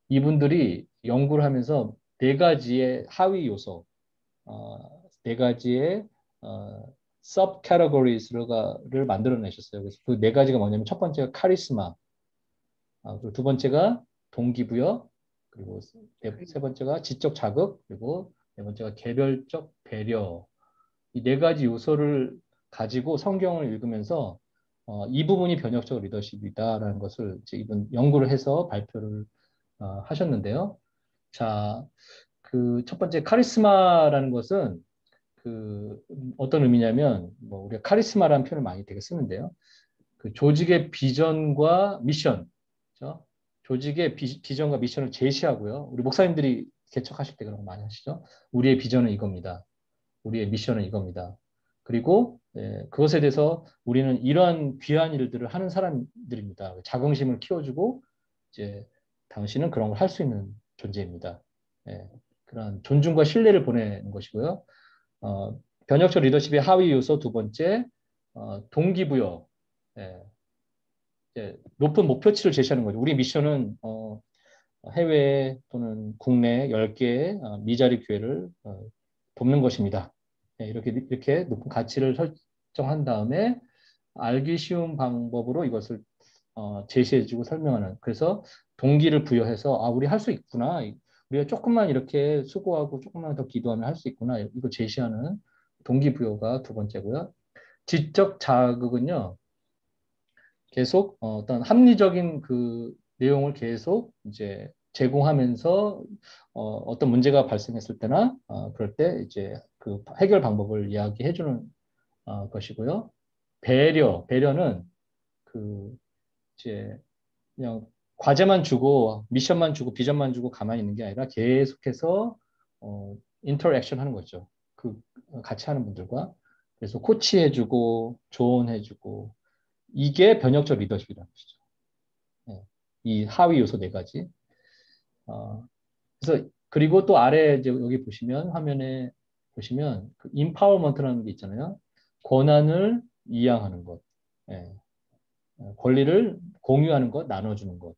이분들이 연구를 하면서 4가지의 하위 요소, 4가지의 sub categories를 만들어내셨어요. 그래서 그 4가지가 뭐냐면 첫 번째가 카리스마, 그리고 2번째가 동기부여, 그리고 세 번째가 지적 자극, 그리고 4번째가 개별적 배려. 이 4가지 요소를 가지고 성경을 읽으면서 이 부분이 변혁적 리더십이다라는 것을 이분 연구를 해서 발표를 하셨는데요. 자, 그 첫 번째 카리스마라는 것은 그 어떤 의미냐면 뭐 우리가 카리스마라는 표현을 많이 되게 쓰는데요. 그 조직의 비전과 미션, 그렇죠? 조직의 비전과 미션을 제시하고요. 우리 목사님들이 개척하실 때 그런 거 많이 하시죠. 우리의 비전은 이겁니다. 우리의 미션은 이겁니다. 그리고 그것에 대해서 우리는 이러한 귀한 일들을 하는 사람들입니다. 자긍심을 키워주고 이제 당신은 그런 걸 할 수 있는 존재입니다. 그런 존중과 신뢰를 보내는 것이고요. 변혁적 리더십의 하위 요소 2번째, 동기부여. 높은 목표치를 제시하는 거죠. 우리 미션은 해외 또는 국내 10개의 미자리 교회를 돕는 것입니다. 이렇게 높은 가치를 설정한 다음에 알기 쉬운 방법으로 이것을 제시해주고 설명하는. 그래서 동기를 부여해서 우리 할 수 있구나. 우리가 조금만 이렇게 수고하고 조금만 더 기도하면 할 수 있구나. 이거 제시하는 동기부여가 2번째고요. 지적 자극은요. 계속 어떤 합리적인 그 내용을 계속 이제 제공하면서 어떤 문제가 발생했을 때나 그럴 때 이제 그 해결 방법을 이야기해주는 것이고요. 배려는 그 이제 그냥 과제만 주고 미션만 주고 비전만 주고 가만히 있는 게 아니라 계속해서 인터랙션 하는 거죠. 그 같이 하는 분들과. 그래서 코치해주고 조언해주고 이게 변혁적 리더십이라는 것이죠. 이 하위 요소 4가지. 그래서 그리고 또 아래 이제 여기 보시면 화면에 보시면 그 인파워먼트라는 게 있잖아요. 권한을 이양하는 것, 권리를 공유하는 것, 나눠주는 것.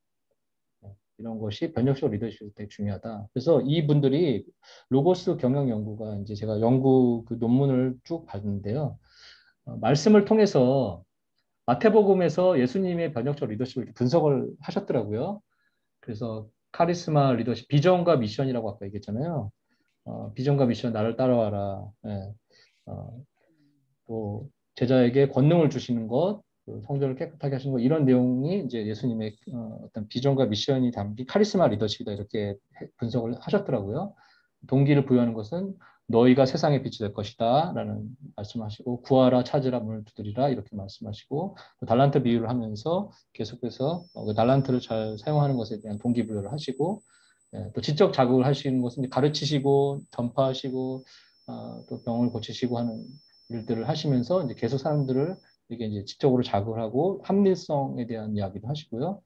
이런 것이 변혁적 리더십이 되게 중요하다. 그래서 이분들이 로고스 경영 연구가 이제 제가 연구 그 논문을 쭉 봤는데요. 말씀을 통해서 마태복음에서 예수님의 변혁적 리더십을 분석을 하셨더라고요. 그래서 카리스마 리더십, 비전과 미션이라고 아까 얘기했잖아요. 비전과 미션 나를 따라와라. 또 제자에게 권능을 주시는 것, 성전을 깨끗하게 하시는 것, 이런 내용이 이제 예수님의 어떤 비전과 미션이 담긴 카리스마 리더십이다 이렇게 분석을 하셨더라고요. 동기를 부여하는 것은 너희가 세상의 빛이 될 것이다 라는 말씀하시고 구하라 찾으라 문을 두드리라 이렇게 말씀하시고 달란트 비유를 하면서 계속해서 그 달란트를 잘 사용하는 것에 대한 동기부여를 하시고 또 지적 자극을 하시는 것은 가르치시고 전파하시고 또 병을 고치시고 하는 일들을 하시면서 이제 계속 사람들을 이게 이제 지적으로 자극을 하고 합리성에 대한 이야기도 하시고요.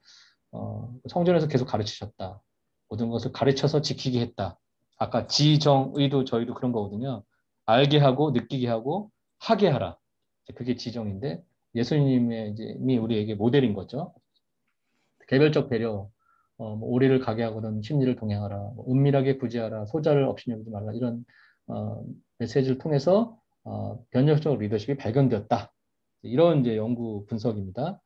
성전에서 계속 가르치셨다. 모든 것을 가르쳐서 지키게 했다. 아까 지정의도 저희도 그런 거거든요. 알게 하고 느끼게 하고 하게 하라. 그게 지정인데 예수님의 이제 우리에게 모델인 거죠. 개별적 배려, 오리를 가게 하거든 심리를 동행하라. 은밀하게 구제하라. 소자를 업신여기지 말라. 이런 메시지를 통해서 변혁적 리더십이 발견되었다. 이런 이제 연구 분석입니다.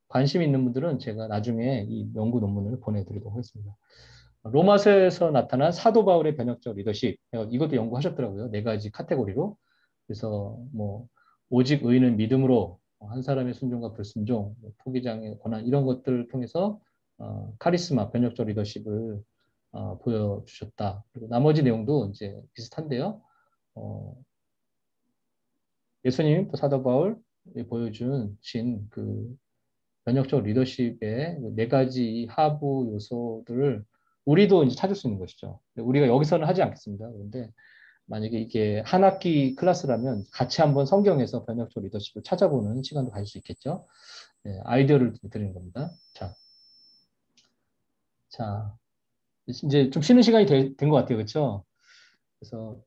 관심 있는 분들은 제가 나중에 이 연구 논문을 보내드리도록 하겠습니다. 로마서에서 나타난 사도 바울의 변혁적 리더십, 이것도 연구하셨더라고요. 4가지 카테고리로. 그래서 뭐 오직 의인은 믿음으로 한 사람의 순종과 불순종, 포기장애 권한 이런 것들을 통해서 카리스마, 변혁적 리더십을 보여주셨다. 그리고 나머지 내용도 이제 비슷한데요. 예수님 또 사도 바울이 보여주신 그 변혁적 리더십의 네 가지 하부 요소들을 우리도 이제 찾을 수 있는 것이죠. 우리가 여기서는 하지 않겠습니다. 그런데 만약에 이게 한 학기 클래스라면 같이 한번 성경에서 변혁적 리더십을 찾아보는 시간도 가질 수 있겠죠. 네, 아이디어를 드리는 겁니다. 자, 이제 좀 쉬는 시간이 된 것 같아요. 그렇죠? 그래서